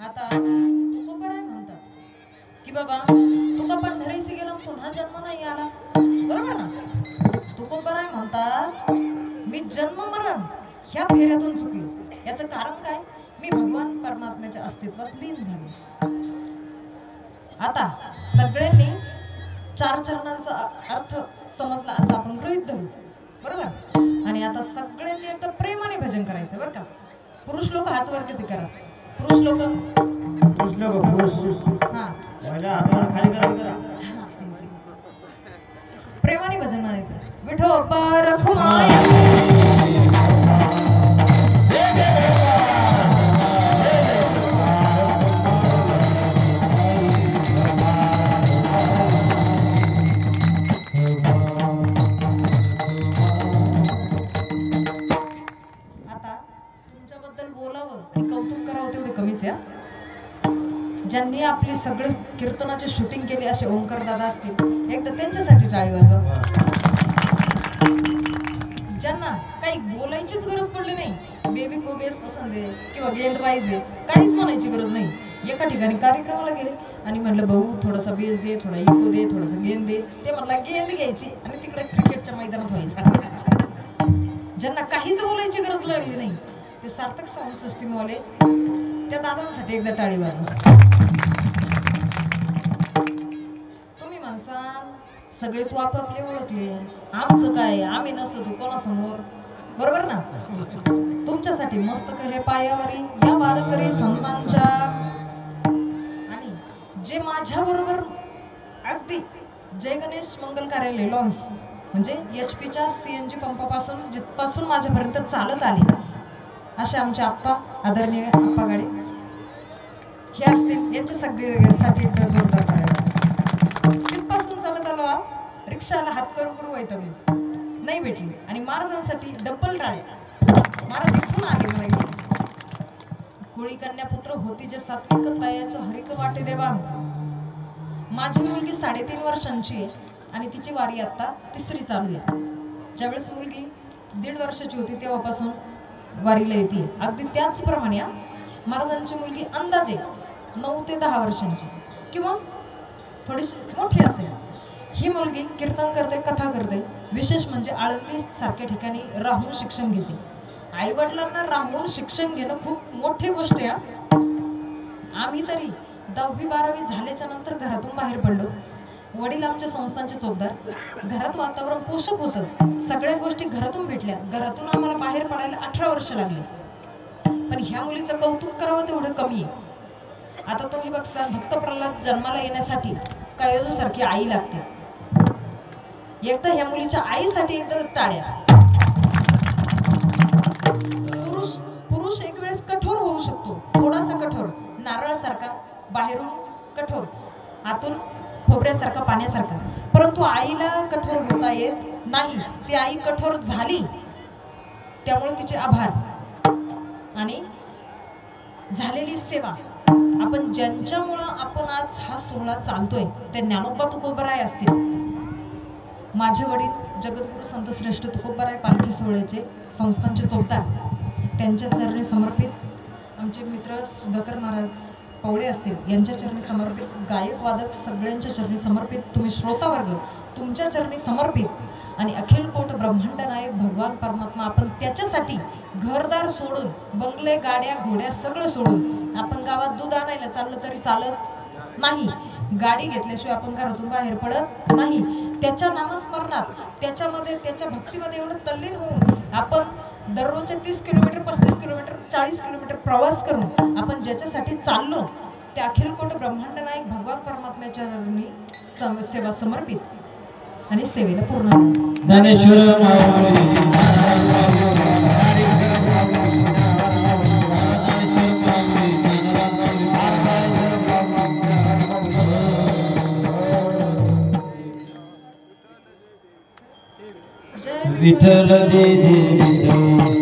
आता तुकोबराय म्हणतात की बाबा तुका पण धरीसी गेला पुन्हा जन्म नाही आला, बरोबर ना? तुकोबराय म्हणतात मी जन्म मरण ह्या फेऱ्यातून चुकलो. याचं कारण काय? मी भगवान परमात्म्याच्या अस्तित्वात लीन झालो. आता सगळ्यांनी चार चरणांचा अर्थ समजला असं आपण गृहीत धरू, बरोबर? आणि आता सगळ्यांनी एकदा प्रेमाने भजन करायचं, बरं का? पुरुष लोक हात वर किती करा, पुरुष लोक हा प्रेमाने भजन म्हणायचं. विठोबा रखुमाई ज्यांनी आपली सगळे कीर्तनाची शूटिंग केली असे ओंकार दादा असतील, एकदा त्यांच्यासाठी टाळी वाजवा. ज्यांना काही बोलायचीच गरज पडली नाही, बेबी को बेस पसंद आहे किंवा गेंद पाहिजे, काहीच म्हणायची गरज नाही. एका ठिकाणी कार्यक्रमाला गेले आणि म्हणलं भाऊ थोडासा बेस दे, थोडा इको दे, थोडासा गेंद दे. ते म्हणला गेंद घ्यायची आणि तिकडे क्रिकेटच्या मैदानात व्हायचं. ज्यांना काहीच बोलायची गरज लागली नाही ते सार्थक साऊंड सिस्टीम वाले, त्या दादांसाठी एकदा टाळी वाजवा. तुम्ही माणसां सगळे तू आपापले ओळखले, आमचं काय, आम्ही नसतो तू कोणासमोर, बरोबर ना? तुमच्यासाठी मस्तक हे पायावरी या वारकरी संतांच्या. आणि जे माझ्या बरोबर अगदी जय गणेश मंगल कार्यालय लॉन्स म्हणजे HP च्या CNG पंपापासून जिथपासून माझ्यापर्यंत चालत आले असे आमचे आप्पा, आदरणीय आप्पा गाडे हे असतील, यांच्या सगळ्यासाठी एकदा जोरदार करायला. तिथपासून चालत आलो, रिक्षाला हात करून करू वैतागलो, नाही भेटली. आणि महाराजांसाठी डब्बल टाळ्या. महाराज इथून आले मला. कोळी कन्या पुत्र होती जे सात्विक तयाचं हरिक वाटे देवा. माझी मुलगी 3.5 वर्षांची आहे आणि तिची वारी आता 3री चालू आहे. ज्यावेळेस मुलगी 1.5 वर्षाची होती तेव्हापासून वारीला येते. अगदी त्याचप्रमाणे महाराजांची मुलगी अंदाजे 9 ते 10 वर्षांची किंवा थोडीशी मोठी असेल. ही मुलगी कीर्तन करते, कथा करते. विशेष म्हणजे आळंदी सारख्या ठिकाणी राहून शिक्षण घेते. आई वडिलांना राहून शिक्षण घेणं खूप मोठी गोष्ट आहे. आम्ही तरी 10वी 12वी झाल्याच्या नंतर घरातून बाहेर पडलो. वडील आमच्या संस्थांचे चौकदार. घरात वातावरण पोषक होतं, सगळ्या गोष्टी घरातून भेटल्या. घरातून आम्हाला बाहेर पडायला 18 वर्ष लागली. पण ह्या मुलीचं कौतुक करावं तेवढं कमी आहे. आता तुम्ही बघसा, भक्त प्रल्हाद जन्माला येण्यासाठी कयदूसारखी आई लागते. एकदा ह्या मुलीच्या आईसाठी एकदा टाळ्या. पुरुष एक वेळेस कठोर होऊ शकतो, थोडासा कठोर, नारळासारखा, बाहेरून कठोर, आतून खोबऱ्यासारखा, पाण्यासारखा. परंतु आईला कठोर होता येत नाही. ती आई कठोर झाली, त्यामुळे तिचे आभार. आणि झालेली सेवा, आपण ज्यांच्यामुळं आपण आज हा सोहळा चालतोय ते ज्ञानोबा तुकोबराय असतील. माझे वडील जगद्गुरु संत श्रेष्ठ तुकोबराय पालखी सोहळ्याचे संस्थांचे चौकदार, त्यांच्या चरणी समर्पित आमचे मित्र सुधाकर महाराज पवळे असतील, यांच्या चरणी समर्पित, गायक वादक सगळ्यांच्या चरणी समर्पित, तुम्ही श्रोतावर्ग तुमच्या चरणी समर्पित आणि अखिल कोट ब्रह्मांड नायक भगवान परमात्मा आपण त्याच्यासाठी घरदार सोडून बंगले गाड्या घोड्या सगळं सोडून आपण गावात दूध आणायला चाललं तरी चालत नाही, गाडी घेतल्याशिवाय आपण घरातून बाहेर पडत नाही. त्याच्या नामस्मरणात त्याच्यामध्ये त्याच्या भक्तीमध्ये एवढं तल्लीन होऊन आपण दररोजचे 30 किलोमीटर 35 किलोमीटर 40 किलोमीटर प्रवास करून आपण ज्याच्यासाठी चाललो त्या अखिल कोट ब्रह्मांड नायक भगवान परमात्म्याच्या चरणी सेवा समर्पित आणि सेवेला पूर्ण. ज्ञानेश्वर माऊली विठ्ठल देजे